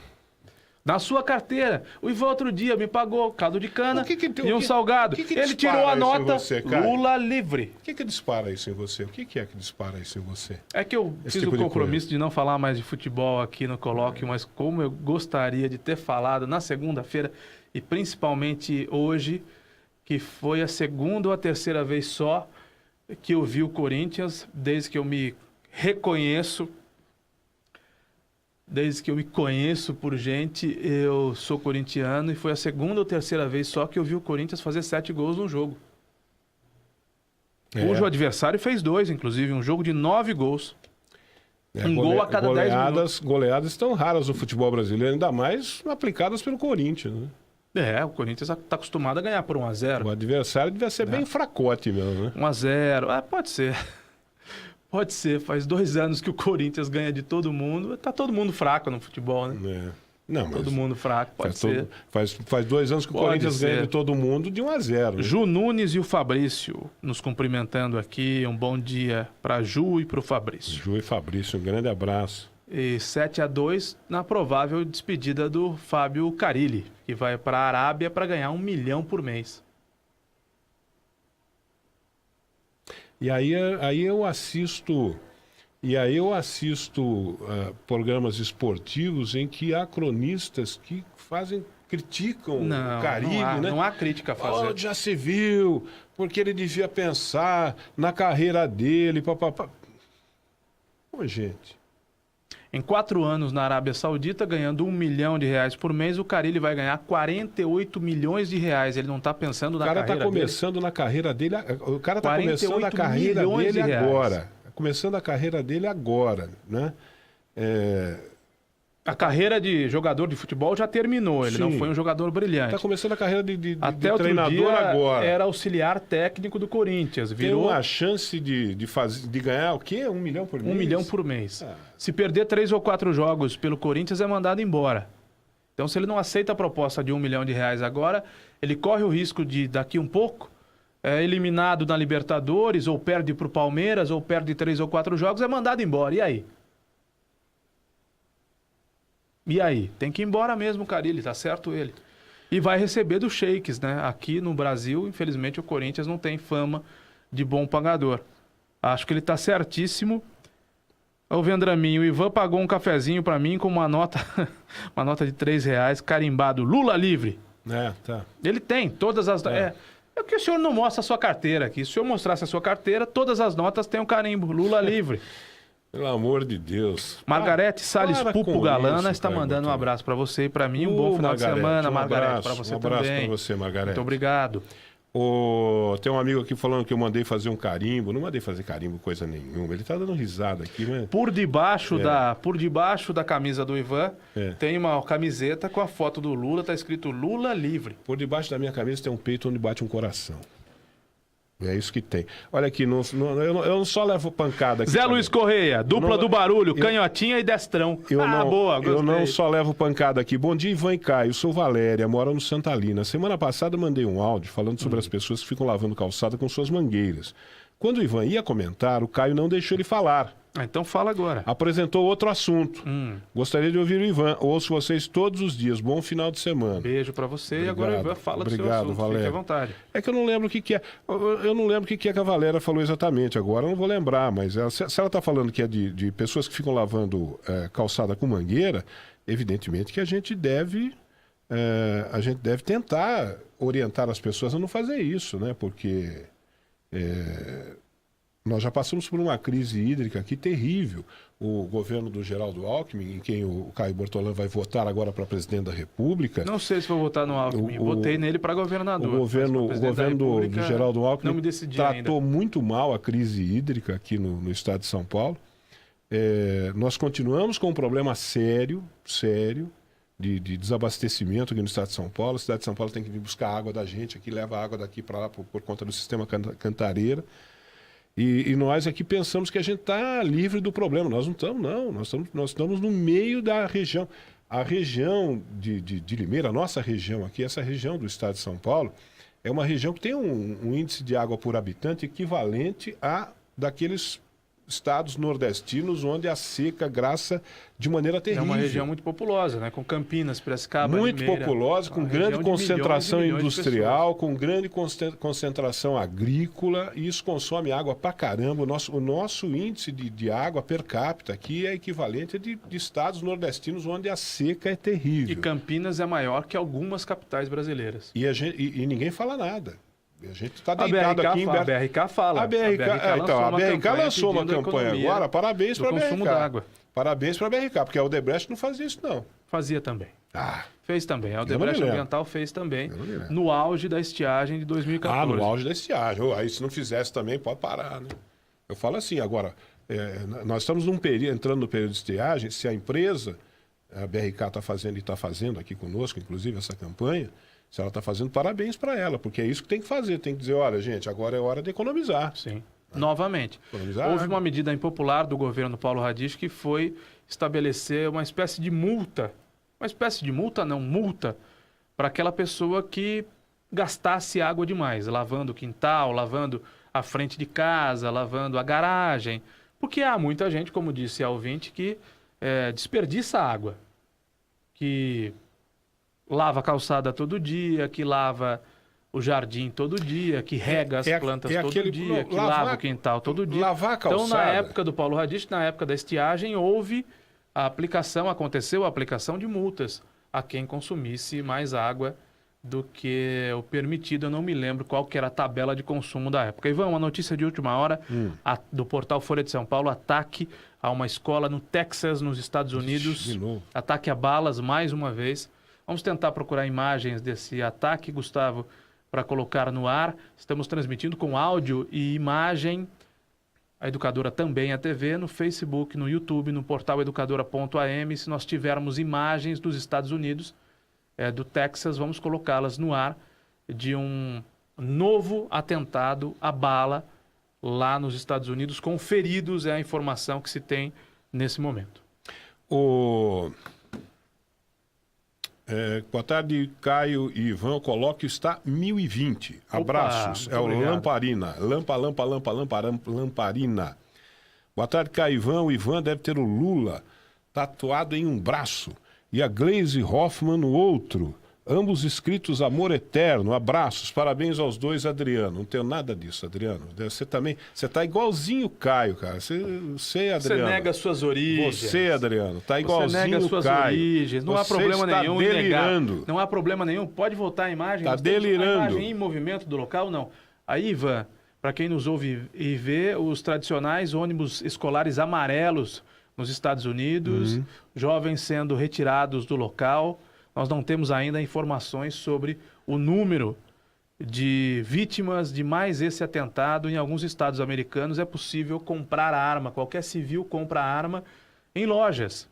Na sua carteira. O Ivan outro dia me pagou caldo de cana e um salgado. Que ele tirou a nota você, Lula livre. O que dispara isso em você? O que é que dispara isso em você? É que eu fiz o compromisso de não falar mais de futebol aqui no colóquio, mas como eu gostaria de ter falado na segunda-feira e principalmente hoje, que foi a segunda ou a terceira vez só que eu vi o Corinthians, desde que eu me reconheço. Desde que eu me conheço por gente, eu sou corintiano e foi a segunda ou terceira vez só que eu vi o Corinthians fazer 7 gols num jogo. Hoje o adversário fez 2, inclusive, um jogo de 9 gols. Gol a cada 10 minutos. Goleadas estão raras no futebol brasileiro, ainda mais aplicadas pelo Corinthians, né? O Corinthians está acostumado a ganhar por 1-0. O adversário devia ser bem fracote mesmo, né? 1-0, pode ser. Pode ser, faz 2 anos que o Corinthians ganha de todo mundo. Tá todo mundo fraco no futebol, né? Não, mas todo mundo fraco, pode ser. Faz 2 anos que o Corinthians ganha de todo mundo de 1-0. Né? Ju Nunes e o Fabrício nos cumprimentando aqui. Um bom dia para Ju e para o Fabrício. Ju e Fabrício, um grande abraço. E 7-2 na provável despedida do Fábio Carilli, que vai para a Arábia para ganhar 1 milhão por mês. E aí eu assisto programas esportivos em que há cronistas que criticam o Carilli, né? Não há crítica a fazer. Já se viu, porque ele devia pensar na carreira dele, papapá. Ô, gente. Em 4 anos na Arábia Saudita, ganhando R$1 milhão por mês, o Carilli vai ganhar 48 milhões de reais. Ele não está pensando na carreira dele. O cara está começando na carreira dele. O cara está começando a carreira dele agora. Começando a carreira dele agora, né? A carreira de jogador de futebol já terminou. Ele não foi um jogador brilhante. Está começando a carreira de treinador dia agora. Era auxiliar técnico do Corinthians. Virou... Tem uma chance de ganhar o quê? 1 milhão por mês? 1 milhão por mês. Se perder 3 ou 4 jogos pelo Corinthians, é mandado embora. Então, se ele não aceita a proposta de R$1 milhão agora, ele corre o risco de, daqui um pouco, eliminado na Libertadores, ou perde para o Palmeiras, ou perde 3 ou 4 jogos, é mandado embora. E aí? E aí? Tem que ir embora mesmo, Carilli, tá certo ele. E vai receber dos sheiks, né? Aqui no Brasil, infelizmente, o Corinthians não tem fama de bom pagador. Acho que ele tá certíssimo. O Vendraminho, o Ivan pagou um cafezinho para mim com uma nota de R$3, carimbado, Lula livre. Tá. Ele tem todas as... É que o senhor não mostra a sua carteira aqui. Se o senhor mostrasse a sua carteira, todas as notas têm um carimbo, Lula livre. Pelo amor de Deus. Margarete Salles Pupo Galana está mandando um abraço para você e para mim. Um bom final de semana, Margarete. Para você também. Um abraço para você, Margarete. Muito obrigado. Tem um amigo aqui falando que eu mandei fazer um carimbo. Não mandei fazer carimbo coisa nenhuma. Ele tá dando risada aqui, mas... Por debaixo da camisa do Ivan, tem uma camiseta com a foto do Lula, tá escrito Lula livre. Por debaixo da minha camisa tem um peito onde bate um coração. É isso que tem. Olha aqui, eu não só levo pancada aqui. Zé Luiz Correia, dupla do barulho, canhotinha e destrão. Boa, gostei. Eu não só levo pancada aqui. Bom dia, Ivan e Caio. Sou Valéria, moro no Santa Lina. Semana passada mandei um áudio falando sobre as pessoas que ficam lavando calçada com suas mangueiras. Quando o Ivan ia comentar, o Caio não deixou ele falar. Então fala agora. Apresentou outro assunto. Gostaria de ouvir o Ivan. Ouço vocês todos os dias. Bom final de semana. Beijo pra você. Obrigado. E agora o Ivan fala do seu assunto. Valéria. Fique à vontade. É que eu não lembro o que é. Eu não lembro o que é que a Valéria falou exatamente agora. Eu não vou lembrar, mas se ela está falando que é de pessoas que ficam lavando calçada com mangueira, evidentemente que a gente deve tentar orientar as pessoas a não fazer isso, né? Porque... nós já passamos por uma crise hídrica aqui terrível. O governo do Geraldo Alckmin, em quem o Caio Bortolã vai votar agora para presidente da República... Não sei se vou votar no Alckmin, votei nele para governador. O governo do Geraldo Alckmin não me decidi tratou ainda. muito mal a crise hídrica aqui no estado de São Paulo. Nós continuamos com um problema sério de desabastecimento aqui no estado de São Paulo. A cidade de São Paulo tem que vir buscar água da gente aqui, leva água daqui para lá por conta do sistema Cantareira. E nós aqui pensamos que a gente está livre do problema. Nós não estamos, não. Nós estamos no meio da região. A região de Limeira, a nossa região aqui, essa região do estado de São Paulo, é uma região que tem um índice de água por habitante equivalente a daqueles estados nordestinos onde a seca graça de maneira terrível. É uma região muito populosa, né? Com Campinas, Piracicaba, muito Limeira, populosa, com grande concentração industrial, com grande concentração agrícola, e isso consome água pra caramba. O nosso índice de água per capita aqui é equivalente de estados nordestinos onde a seca é terrível. E Campinas é maior que algumas capitais brasileiras. E ninguém fala nada. A gente está deitado aqui em A BRK fala. A BRK lançou uma campanha agora. Parabéns para a BRK. Consumo d'água. Parabéns para a BRK, porque a Odebrecht não fazia isso, não. Fazia também. Fez também. A Odebrecht Ambiental fez também. No auge da estiagem de 2014. No auge da estiagem. Aí, se não fizesse também, pode parar, né? Eu falo assim, agora, nós estamos entrando no período de estiagem. Se a empresa, a BRK está fazendo e está fazendo aqui conosco, inclusive, essa campanha, se ela está fazendo, parabéns para ela, porque é isso que tem que fazer. Tem que dizer, olha, gente, agora é hora de economizar. Sim. Novamente, houve uma medida impopular do governo Paulo Radisch que foi estabelecer uma espécie de multa. Uma espécie de multa, não, multa, para aquela pessoa que gastasse água demais, lavando o quintal, lavando a frente de casa, lavando a garagem. Porque há muita gente, como disse a ouvinte, que desperdiça água, que lava a calçada todo dia, que lava o jardim todo dia, que rega as plantas todo dia, que lava o quintal todo dia. Lavar a calçada. Então, na época do Paulo Radisch, na época da estiagem, aconteceu a aplicação de multas a quem consumisse mais água do que o permitido. Eu não me lembro qual que era a tabela de consumo da época. Ivan, uma notícia de última hora do portal Folha de São Paulo: ataque a uma escola no Texas, nos Estados Unidos. De novo. Ataque a balas, mais uma vez. Vamos tentar procurar imagens desse ataque, Gustavo, para colocar no ar. Estamos transmitindo com áudio e imagem. A Educadora também, a TV, no Facebook, no YouTube, no portal educadora.am. Se nós tivermos imagens dos Estados Unidos, do Texas, vamos colocá-las no ar, de um novo atentado à bala lá nos Estados Unidos, com feridos, é a informação que se tem nesse momento. Boa tarde, Caio e Ivan. Eu coloco está 1020. Abraços. Opa, obrigado. O Lamparina. Lamparina. Boa tarde, Caio e Ivan. O Ivan deve ter o Lula tatuado em um braço e a Gleisi Hoffmann no outro. Ambos escritos Amor Eterno. Abraços. Parabéns aos dois, Adriano. Não tenho nada disso, Adriano. Você também. Você tá igualzinho o Caio, cara. Você, Adriano. Você nega suas origens. Você, Adriano. Tá igualzinho Você nega suas o Caio. Origens. Não há problema nenhum delirando. em negar. Não há problema nenhum. Pode voltar a imagem. Tá delirando. A imagem em movimento do local, não. Aí, Ivan, para quem nos ouve e vê, os tradicionais ônibus escolares amarelos nos Estados Unidos, jovens sendo retirados do local. Nós não temos ainda informações sobre o número de vítimas de mais esse atentado. Em alguns estados americanos é possível comprar arma, qualquer civil compra arma em lojas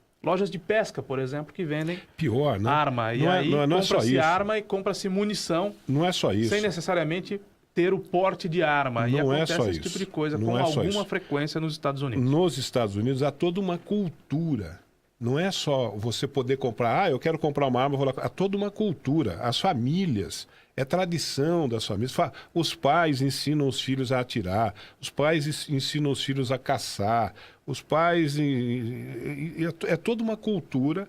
de pesca, por exemplo, que vendem pior, né? arma. E aí compra-se arma e compra-se munição. Não é só isso. Sem necessariamente ter o porte de arma. Não e acontece é só esse isso. tipo de coisa Não com é só alguma isso. frequência nos Estados Unidos. Nos Estados Unidos há toda uma cultura. Não é só você poder comprar, eu quero comprar uma arma, vou lá. Há toda uma cultura. As famílias, é tradição das famílias. Os pais ensinam os filhos a atirar, os pais ensinam os filhos a caçar, os pais... É toda uma cultura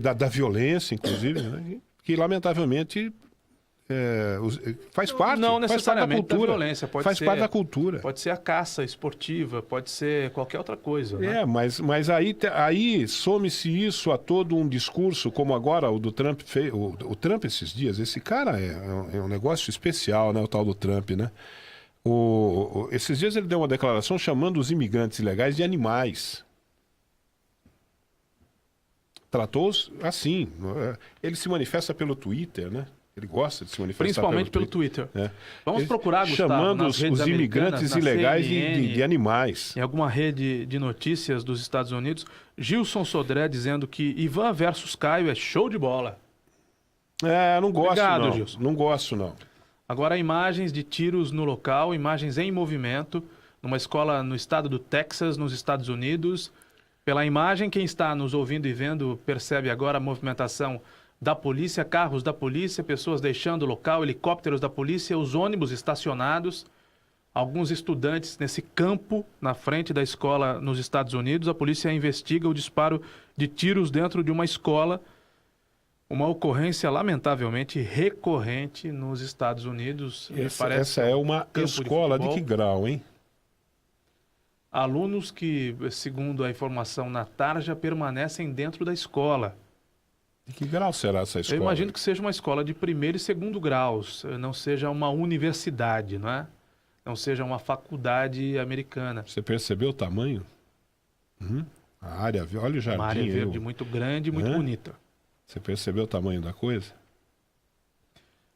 da violência, inclusive, né? Que lamentavelmente... faz parte. Não necessariamente faz parte da cultura. Violência. Faz parte da cultura. Pode ser a caça esportiva, pode ser qualquer outra coisa. Né? Mas aí some-se isso a todo um discurso, como agora o do Trump fez. O Trump esses dias, esse cara é um negócio especial, né? O tal do Trump, né? Esses dias ele deu uma declaração chamando os imigrantes ilegais de animais. Tratou-os assim. Ele se manifesta pelo Twitter, né? Ele gosta de se manifestar principalmente pelo Twitter. Vamos ele procurar, Gustavo, chamando nas redes os imigrantes ilegais CNN, de animais. Em alguma rede de notícias dos Estados Unidos, Gilson Sodré dizendo que Ivan versus Caio é show de bola. Não gosto. Obrigado, não. Gilson. Não gosto, não. Agora, imagens de tiros no local, imagens em movimento, numa escola no estado do Texas, nos Estados Unidos. Pela imagem, quem está nos ouvindo e vendo percebe agora a movimentação da polícia, carros da polícia, pessoas deixando o local, helicópteros da polícia, os ônibus estacionados, alguns estudantes nesse campo na frente da escola nos Estados Unidos. A polícia investiga o disparo de tiros dentro de uma escola, uma ocorrência lamentavelmente recorrente nos Estados Unidos. Essa é uma escola de que grau, hein? Alunos que, segundo a informação na tarja, permanecem dentro da escola. De que grau será essa escola? Eu imagino que seja uma escola de primeiro e segundo graus, não seja uma universidade, não é? Não seja uma faculdade americana. Você percebeu o tamanho? A área, olha o jardim. Uma área verde muito grande e muito bonita. Você percebeu o tamanho da coisa?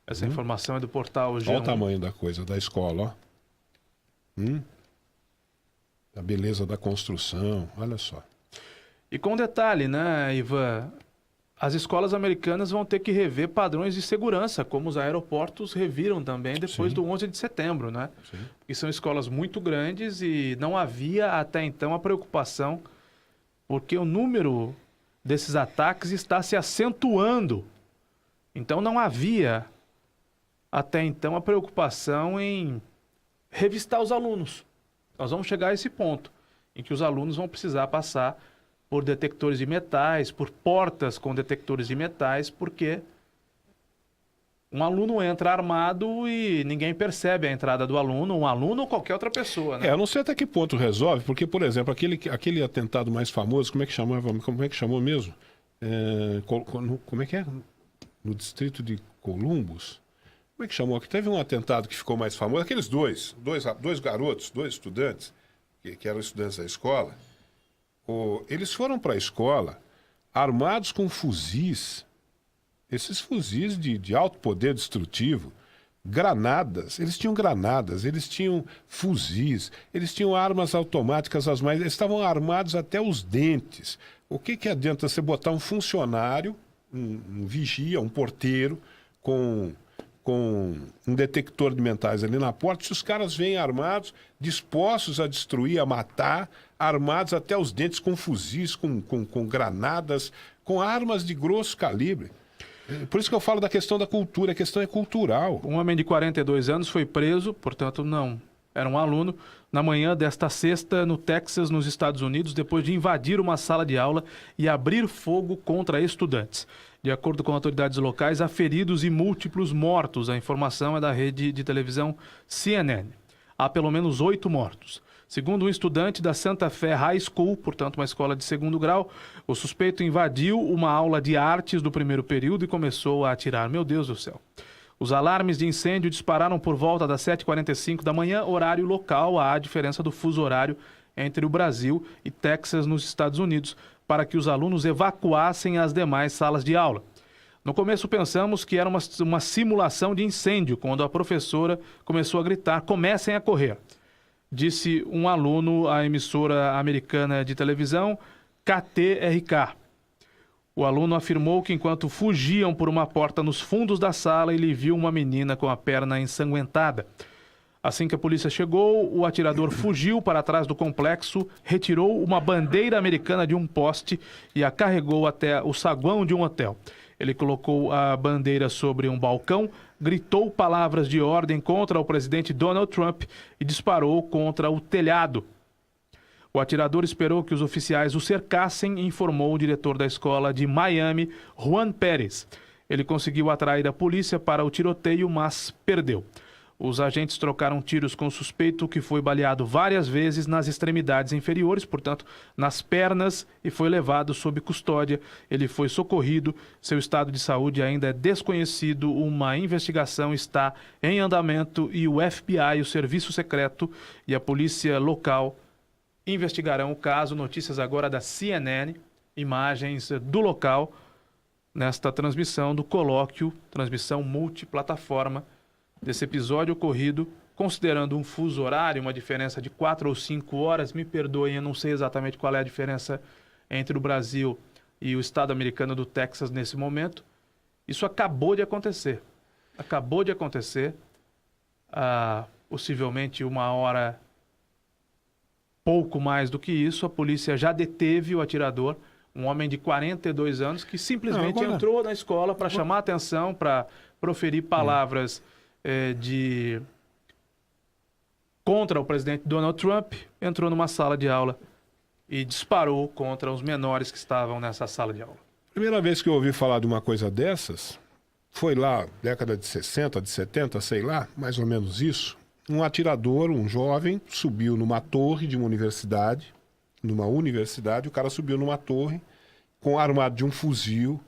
Essa informação é do portal G1. Olha o tamanho da coisa, da escola, ó. A beleza da construção, olha só. E com detalhe, né, Ivan? As escolas americanas vão ter que rever padrões de segurança, como os aeroportos reviram também depois do 11 de setembro, né? Sim. E são escolas muito grandes e não havia até então a preocupação, porque o número desses ataques está se acentuando. Então não havia até então a preocupação em revistar os alunos. Nós vamos chegar a esse ponto em que os alunos vão precisar passar por detectores de metais, por portas com detectores de metais, porque um aluno entra armado e ninguém percebe a entrada do aluno, um aluno ou qualquer outra pessoa, né? Eu não sei até que ponto resolve, porque, por exemplo, aquele atentado mais famoso, como é que chamou mesmo? Como é que é? No distrito de Columbus? Como é que chamou? Que teve um atentado que ficou mais famoso, aqueles dois garotos, dois estudantes, que eram estudantes da escola. Eles foram para a escola armados com fuzis, esses fuzis de alto poder destrutivo, granadas, eles tinham fuzis, eles tinham armas automáticas, eles estavam armados até os dentes. O que adianta você botar um funcionário, um vigia, um porteiro, com um detector de metais ali na porta, se os caras vêm armados, dispostos a destruir, a matar, armados até os dentes com fuzis, com granadas, com armas de grosso calibre. Por isso que eu falo da questão da cultura, a questão é cultural. Um homem de 42 anos foi preso, portanto não era um aluno, na manhã desta sexta no Texas, nos Estados Unidos, depois de invadir uma sala de aula e abrir fogo contra estudantes. De acordo com autoridades locais, há feridos e múltiplos mortos. A informação é da rede de televisão CNN. Há pelo menos 8 mortos. Segundo um estudante da Santa Fé High School, portanto uma escola de segundo grau, o suspeito invadiu uma aula de artes do primeiro período e começou a atirar. Meu Deus do céu. Os alarmes de incêndio dispararam por volta das 7h45 da manhã, horário local. Há a diferença do fuso horário entre o Brasil e Texas, nos Estados Unidos, para que os alunos evacuassem as demais salas de aula. No começo pensamos que era uma simulação de incêndio, quando a professora começou a gritar: comecem a correr, disse um aluno à emissora americana de televisão KTRK. O aluno afirmou que enquanto fugiam por uma porta nos fundos da sala, ele viu uma menina com a perna ensanguentada. Assim que a polícia chegou, o atirador fugiu para trás do complexo, retirou uma bandeira americana de um poste e a carregou até o saguão de um hotel. Ele colocou a bandeira sobre um balcão, gritou palavras de ordem contra o presidente Donald Trump e disparou contra o telhado. O atirador esperou que os oficiais o cercassem e informou o diretor da escola de Miami, Juan Pérez. Ele conseguiu atrair a polícia para o tiroteio, mas perdeu. Os agentes trocaram tiros com o suspeito, que foi baleado várias vezes nas extremidades inferiores, portanto, nas pernas, e foi levado sob custódia. Ele foi socorrido. Seu estado de saúde ainda é desconhecido. Uma investigação está em andamento e o FBI, o Serviço Secreto e a polícia local investigarão o caso. Notícias agora da CNN, imagens do local nesta transmissão do colóquio, transmissão multiplataforma desse episódio ocorrido, considerando um fuso horário, uma diferença de 4 ou 5 horas. Me perdoem, eu não sei exatamente qual é a diferença entre o Brasil e o estado americano do Texas nesse momento. Isso acabou de acontecer. Acabou de acontecer. Possivelmente 1 hora, pouco mais do que isso, a polícia já deteve o atirador, um homem de 42 anos, que simplesmente entrou na escola para chamar a atenção, para proferir palavras contra o presidente Donald Trump, entrou numa sala de aula e disparou contra os menores que estavam nessa sala de aula. Primeira vez que eu ouvi falar de uma coisa dessas, foi lá, década de 60, de 70, sei lá, mais ou menos isso. Um atirador, um jovem, subiu numa torre de uma universidade, o cara subiu numa torre, armado de um fuzil,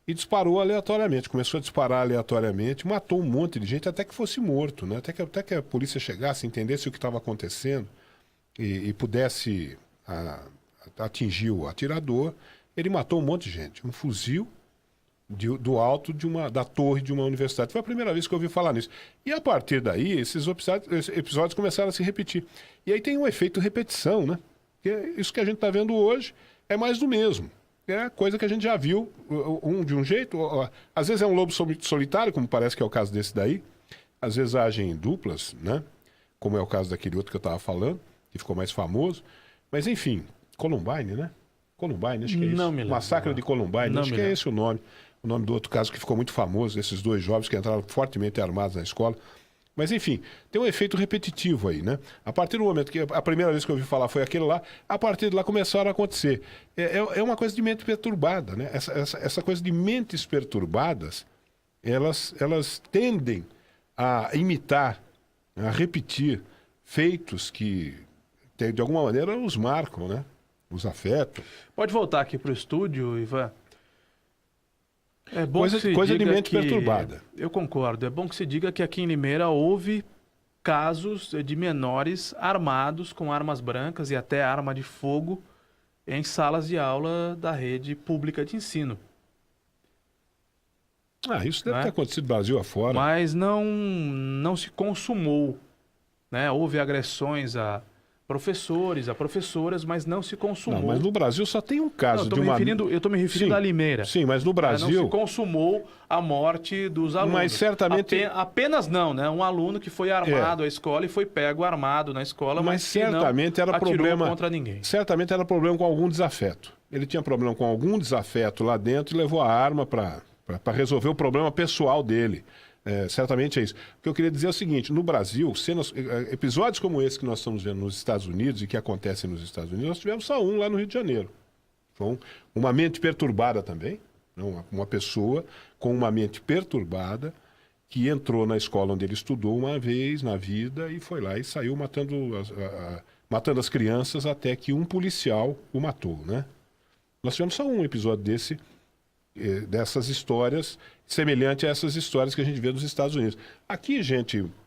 e disparou aleatoriamente, começou a disparar aleatoriamente, matou um monte de gente até que fosse morto, né? Até que a polícia chegasse, entendesse o que estava acontecendo e pudesse atingir o atirador. Ele matou um monte de gente, um fuzil do alto da torre de uma universidade. Foi a primeira vez que eu ouvi falar nisso. E a partir daí, esses episódios começaram a se repetir. E aí tem um efeito repetição, né? Isso que a gente está vendo hoje é mais do mesmo. É coisa que a gente já viu, de um jeito. Às vezes é um lobo solitário, como parece que é o caso desse daí. Às vezes agem em duplas, né? Como é o caso daquele outro que eu estava falando, que ficou mais famoso. Mas enfim, Columbine, né? Columbine, acho que é isso. Não me lembro. Massacre de Columbine, acho que é esse o nome. O nome do outro caso que ficou muito famoso, esses 2 jovens que entraram fortemente armados na escola. Mas, enfim, tem um efeito repetitivo aí, né? A partir do momento que a primeira vez que eu ouvi falar foi aquele lá, a partir de lá começaram a acontecer. É uma coisa de mente perturbada, né? Essa coisa de mentes perturbadas, elas tendem a imitar, a repetir feitos que, de alguma maneira, os marcam, né? Os afetam. Pode voltar aqui para o estúdio, Ivan. É bom coisa de mente perturbada. Eu concordo. É bom que se diga que aqui em Limeira houve casos de menores armados com armas brancas e até arma de fogo em salas de aula da rede pública de ensino. Isso deve ter acontecido no Brasil afora. Mas não se consumou, né? Houve agressões a professores, a professoras, mas não se consumou. Não, mas no Brasil só tem um caso eu estou me referindo à Limeira. Sim, mas no Brasil... Não se consumou a morte dos alunos. Mas certamente... Apenas não, né? Um aluno que foi armado à escola e foi pego armado na escola, mas certamente não era problema contra ninguém. Certamente era problema com algum desafeto. Ele tinha problema com algum desafeto lá dentro e levou a arma para resolver o problema pessoal dele. Certamente é isso. O que eu queria dizer é o seguinte: no Brasil, episódios como esse que nós estamos vendo nos Estados Unidos e que acontecem nos Estados Unidos, nós tivemos só um lá no Rio de Janeiro. Foi uma mente perturbada também, uma pessoa com uma mente perturbada que entrou na escola onde ele estudou uma vez na vida e foi lá e saiu matando as crianças até que um policial o matou, né? Nós tivemos só um episódio dessas histórias, semelhante a essas histórias que a gente vê nos Estados Unidos. Aqui,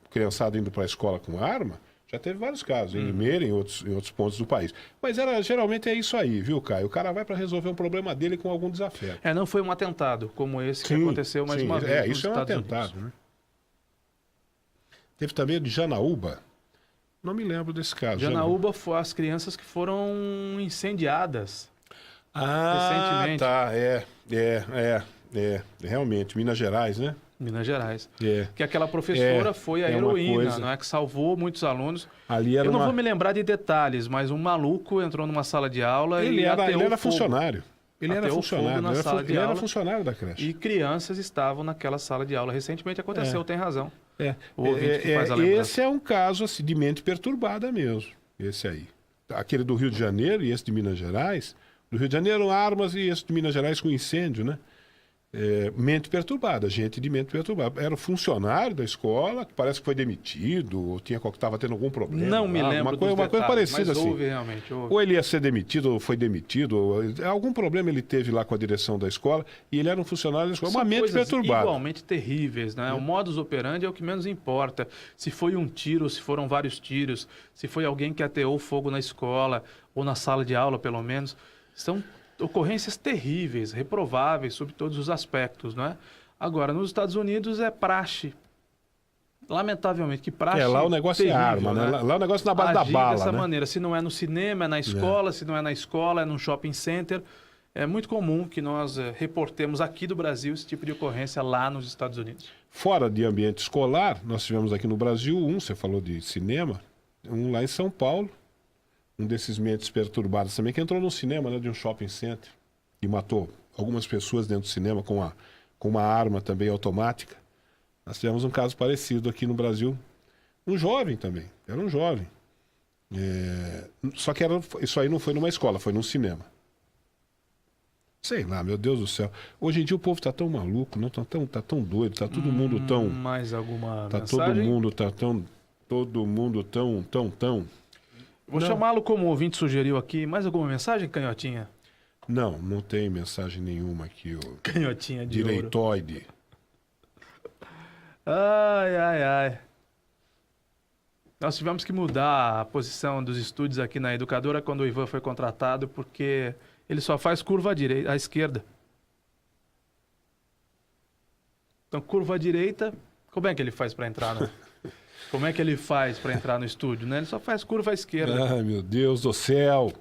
criançada indo para a escola com arma, Já teve vários casos, em Limeira, em outros pontos do país. Mas geralmente é isso aí, viu, Caio? O cara vai para resolver um problema dele com algum desafeto. Não foi um atentado como esse que aconteceu mais uma vez nos isso é um Estados atentado, Unidos. né? Teve também o de Janaúba. Não me lembro desse caso. Janaúba foi as crianças que foram incendiadas. Recentemente. Tá, realmente, Minas Gerais, né? Minas Gerais. Que aquela professora foi a heroína, não é? Que salvou muitos alunos. Ali era Eu não vou me lembrar de detalhes, mas um maluco entrou numa sala de aula ele e era fogo. funcionário. Ele era funcionário. Ele era funcionário da creche. E crianças estavam naquela sala de aula. Recentemente aconteceu, tem razão. O ouvinte que faz a lembrança. Esse é um caso assim, de mente perturbada mesmo. Esse aí. Aquele do Rio de Janeiro e esse de Minas Gerais. Do Rio de Janeiro, armas, e esse de Minas Gerais com incêndio, né? Mente perturbada, gente de mente perturbada. Era funcionário da escola, que parece que foi demitido, ou estava tendo algum problema. Não me lembro uma coisa parecida assim. Realmente, houve. Ou ele ia ser demitido, ou foi demitido, ou algum problema ele teve lá com a direção da escola, e ele era um funcionário da escola. São uma mente perturbada. Igualmente terríveis, né? O modus operandi é o que menos importa. Se foi um tiro, se foram vários tiros, se foi alguém que ateou fogo na escola, ou na sala de aula, pelo menos. São ocorrências terríveis, reprováveis sob todos os aspectos, não é? Agora, nos Estados Unidos é praxe. Lamentavelmente, que praxe lá o negócio terrível, é arma, né? Lá o negócio na base da bala, dessa né? maneira. Se não é no cinema, é na escola. Se não é na escola, é num shopping center. É muito comum que nós reportemos aqui do Brasil esse tipo de ocorrência lá nos Estados Unidos. Fora de ambiente escolar, nós tivemos aqui no Brasil você falou de cinema, lá em São Paulo. Um desses mentes perturbados também, que entrou no cinema, né, de um shopping center e matou algumas pessoas dentro do cinema com uma arma também automática. Nós tivemos um caso parecido aqui no Brasil. Um jovem também, era um jovem. Só que isso aí não foi numa escola, foi num cinema. Sei lá, meu Deus do céu. Hoje em dia o povo tá tão maluco, não tá tão doido, tá todo mundo tão... Mais alguma mensagem? Todo mundo tão... Vou chamá-lo como o ouvinte sugeriu aqui. Mais alguma mensagem, Canhotinha? Não tem mensagem nenhuma aqui. Canhotinha de direitoide. Ai. Nós tivemos que mudar a posição dos estúdios aqui na Educadora quando o Ivan foi contratado, porque ele só faz curva à esquerda. Então, curva à direita, como é que ele faz para entrar, né? Como é que ele faz para entrar no estúdio, né? Ele só faz curva à esquerda. Ai, meu Deus do céu.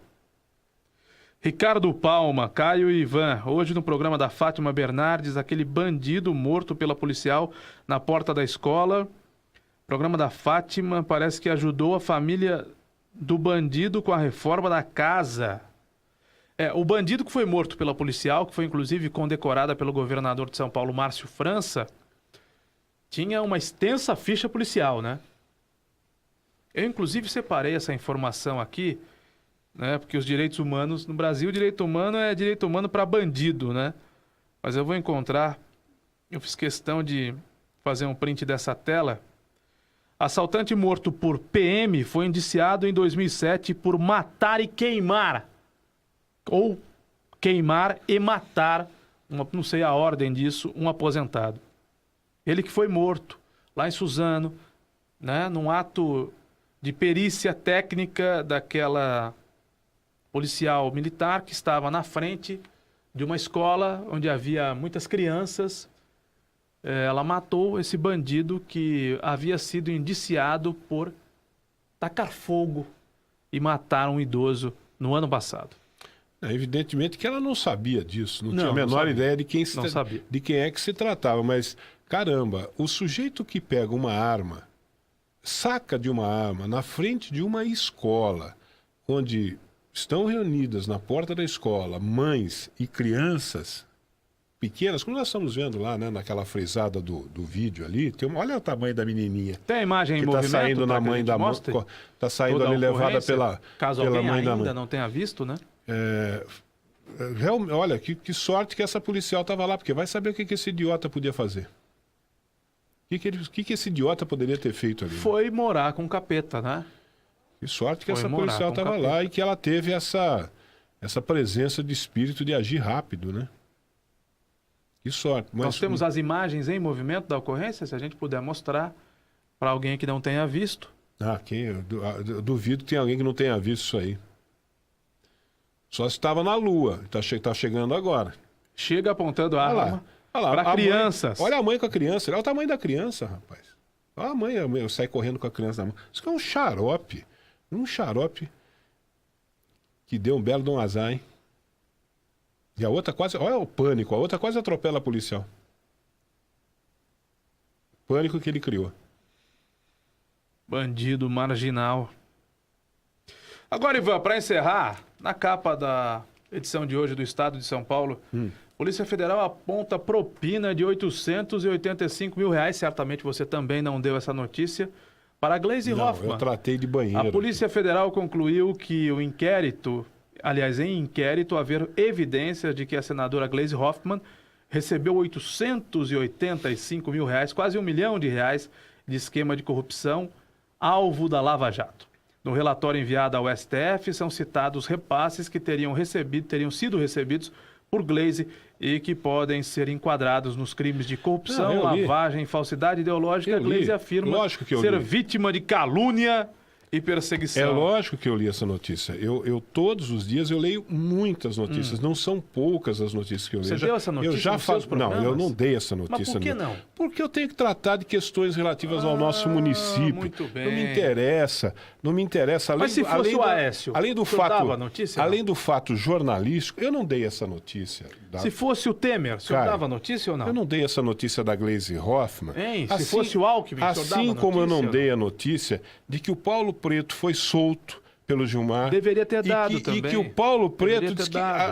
Ricardo Palma, Caio e Ivan. Hoje no programa da Fátima Bernardes, aquele bandido morto pela policial na porta da escola. O programa da Fátima parece que ajudou a família do bandido com a reforma da casa. O bandido que foi morto pela policial, que foi inclusive condecorada pelo governador de São Paulo, Márcio França, tinha uma extensa ficha policial, né? Eu, inclusive, separei essa informação aqui, né? Porque os direitos humanos... No Brasil, o direito humano é direito humano para bandido, né? Mas eu vou encontrar... Eu fiz questão de fazer um print dessa tela. Assaltante morto por PM foi indiciado em 2007 por matar e queimar. Ou queimar e matar, não sei a ordem disso, um aposentado. Ele que foi morto lá em Suzano, né, num ato de perícia técnica daquela policial militar que estava na frente de uma escola onde havia muitas crianças. Ela matou esse bandido que havia sido indiciado por tacar fogo e matar um idoso no ano passado. Evidentemente que ela não sabia disso, não tinha a menor ideia de quem é que se tratava, mas... Caramba, o sujeito que pega uma arma, saca de uma arma na frente de uma escola, onde estão reunidas na porta da escola mães e crianças pequenas, como nós estamos vendo lá, né, naquela frisada do vídeo ali, olha o tamanho da menininha. Tem a imagem em movimento? Está saindo na mãe da mãe, está saindo ali levada pela mãe da mãe. Ainda não tenha visto, né? Olha, que sorte que essa policial estava lá, porque vai saber o que esse idiota podia fazer. O que esse idiota poderia ter feito ali? Foi morar com o capeta, né? Que sorte que essa policial estava lá e que ela teve essa presença de espírito de agir rápido, né? Que sorte. Mas... Nós temos as imagens em movimento da ocorrência, se a gente puder mostrar para alguém que não tenha visto. Eu duvido que tem alguém que não tenha visto isso aí. Só se estava na Lua. Tá chegando agora. Chega apontando a arma Olha lá, para crianças. Olha a mãe com a criança. Olha o tamanho da criança, rapaz. Olha a mãe sai correndo com a criança na mão. Isso que é um xarope. Um xarope que deu um belo de um azar, hein? E a outra quase... Olha o pânico. A outra quase atropela a policial. Pânico que ele criou. Bandido marginal. Agora, Ivan, para encerrar, na capa da edição de hoje do Estado de São Paulo, Polícia Federal aponta propina de R$885 mil. Certamente você também não deu essa notícia. Para Gleisi Hoffmann. Eu tratei de banheiro. A Polícia Federal concluiu que em inquérito, haver evidências de que a senadora Gleisi Hoffmann recebeu R$885 mil, quase R$1 milhão de esquema de corrupção, alvo da Lava Jato. No relatório enviado ao STF, são citados repasses que teriam sido recebidos por Gleisi e que podem ser enquadrados nos crimes de corrupção, lavagem, falsidade ideológica. Gleisi afirma ser vítima de calúnia e perseguição. É lógico que eu li essa notícia. Eu todos os dias eu leio muitas notícias. Não são poucas as notícias que eu leio. Você deu essa notícia nos seus programas? Não, eu não dei essa notícia. Mas por que não? Porque eu tenho que tratar de questões relativas ao nosso município. Muito bem. Não me interessa. Mas se fosse o Aécio, além do fato jornalístico, eu não dei essa notícia. Se fosse o Temer, o senhor dava notícia ou não? Eu não dei essa notícia da Gleisi Hoffmann. Se fosse o Alckmin, o senhor dava notícia? Assim como eu não dei a notícia de que o Paulo Preto foi solto pelo Gilmar. Deveria ter dado também. E que o Paulo Preto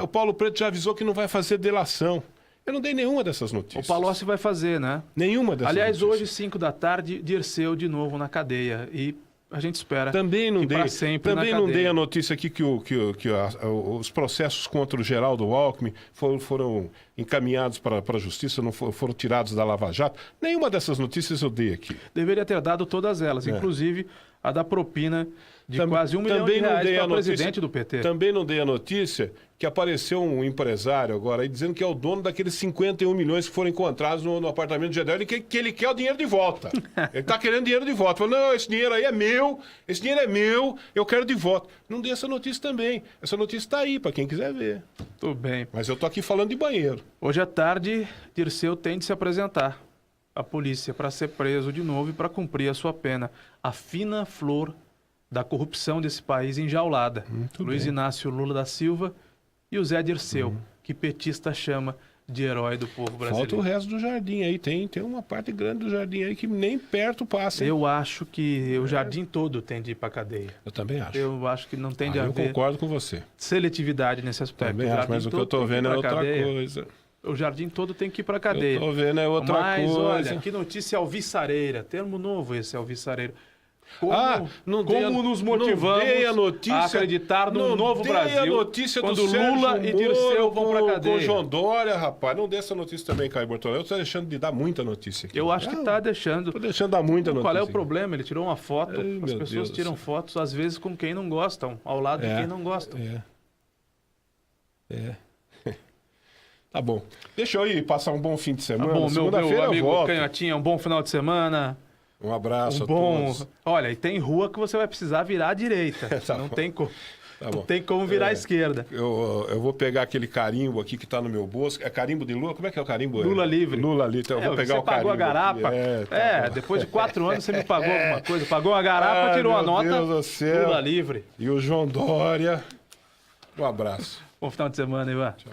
o Paulo Preto já avisou que não vai fazer delação. Eu não dei nenhuma dessas notícias. O Palocci vai fazer, né? Nenhuma dessas notícias. Hoje, 5 da tarde, Dirceu de novo na cadeia. E a gente espera também não que para sempre na cadeia. Não dei a notícia aqui que os processos contra o Geraldo Alckmin foram encaminhados para a Justiça, não foram tirados da Lava Jato. Nenhuma dessas notícias eu dei aqui. Deveria ter dado todas elas, inclusive a da propina de quase R$1 milhão para o presidente do PT. Também não dei a notícia que apareceu um empresário agora aí dizendo que é o dono daqueles 51 milhões que foram encontrados no apartamento de Gedel e que ele quer o dinheiro de volta. Ele está querendo dinheiro de volta. Falou, não, esse dinheiro aí é meu, eu quero de volta. Não dei essa notícia também. Essa notícia está aí para quem quiser ver. Tudo bem. Mas eu estou aqui falando de banheiro. Hoje à tarde, Dirceu tem de se apresentar à polícia para ser preso de novo e para cumprir a sua pena. A fina flor da corrupção desse país enjaulada. Luiz Inácio Lula da Silva e o Zé Dirceu, que petista chama de herói do povo brasileiro. Falta o resto do jardim aí. Tem uma parte grande do jardim aí que nem perto passa. Eu acho que o jardim todo tem de ir para a cadeia. Eu também acho. Eu acho que não tem de haver... Eu concordo com você. Seletividade nesse aspecto. Também acho, mas o que eu estou vendo é outra coisa. O jardim todo tem que ir para a cadeia. Eu estou vendo é outra coisa. Mas olha, que notícia alvissareira. Termo novo esse, alvissareiro. Como nos motivamos a acreditar no novo Brasil, a notícia quando do Lula e Dirceu vão para a cadeia. Com João Dória, rapaz. Não dê essa notícia também, Caio Bortolão. Eu estou deixando de dar muita notícia aqui. Eu acho que está deixando. Estou deixando de dar muita notícia. Qual é o problema? Ele tirou uma foto. As pessoas tiram fotos, às vezes, com quem não gostam, ao lado de quem não gosta. Tá bom. Deixa eu ir passar um bom fim de semana. Tá bom, meu amigo Canhotinha, um bom final de semana. Um abraço a todos. Olha, e tem rua que você vai precisar virar à direita. Não tem como. Não tem como virar à esquerda. Eu vou pegar aquele carimbo aqui que está no meu bolso. É carimbo de Lula? Como é que é o carimbo? Lula livre. Lula livre. Então eu vou pegar o carimbo. Você pagou a garapa. Depois de 4 anos você me pagou alguma coisa. Pagou a garapa, tirou a nota. Meu Deus do céu. Lula livre. E o João Dória. Um abraço. Bom final de semana, Ivan. Tchau.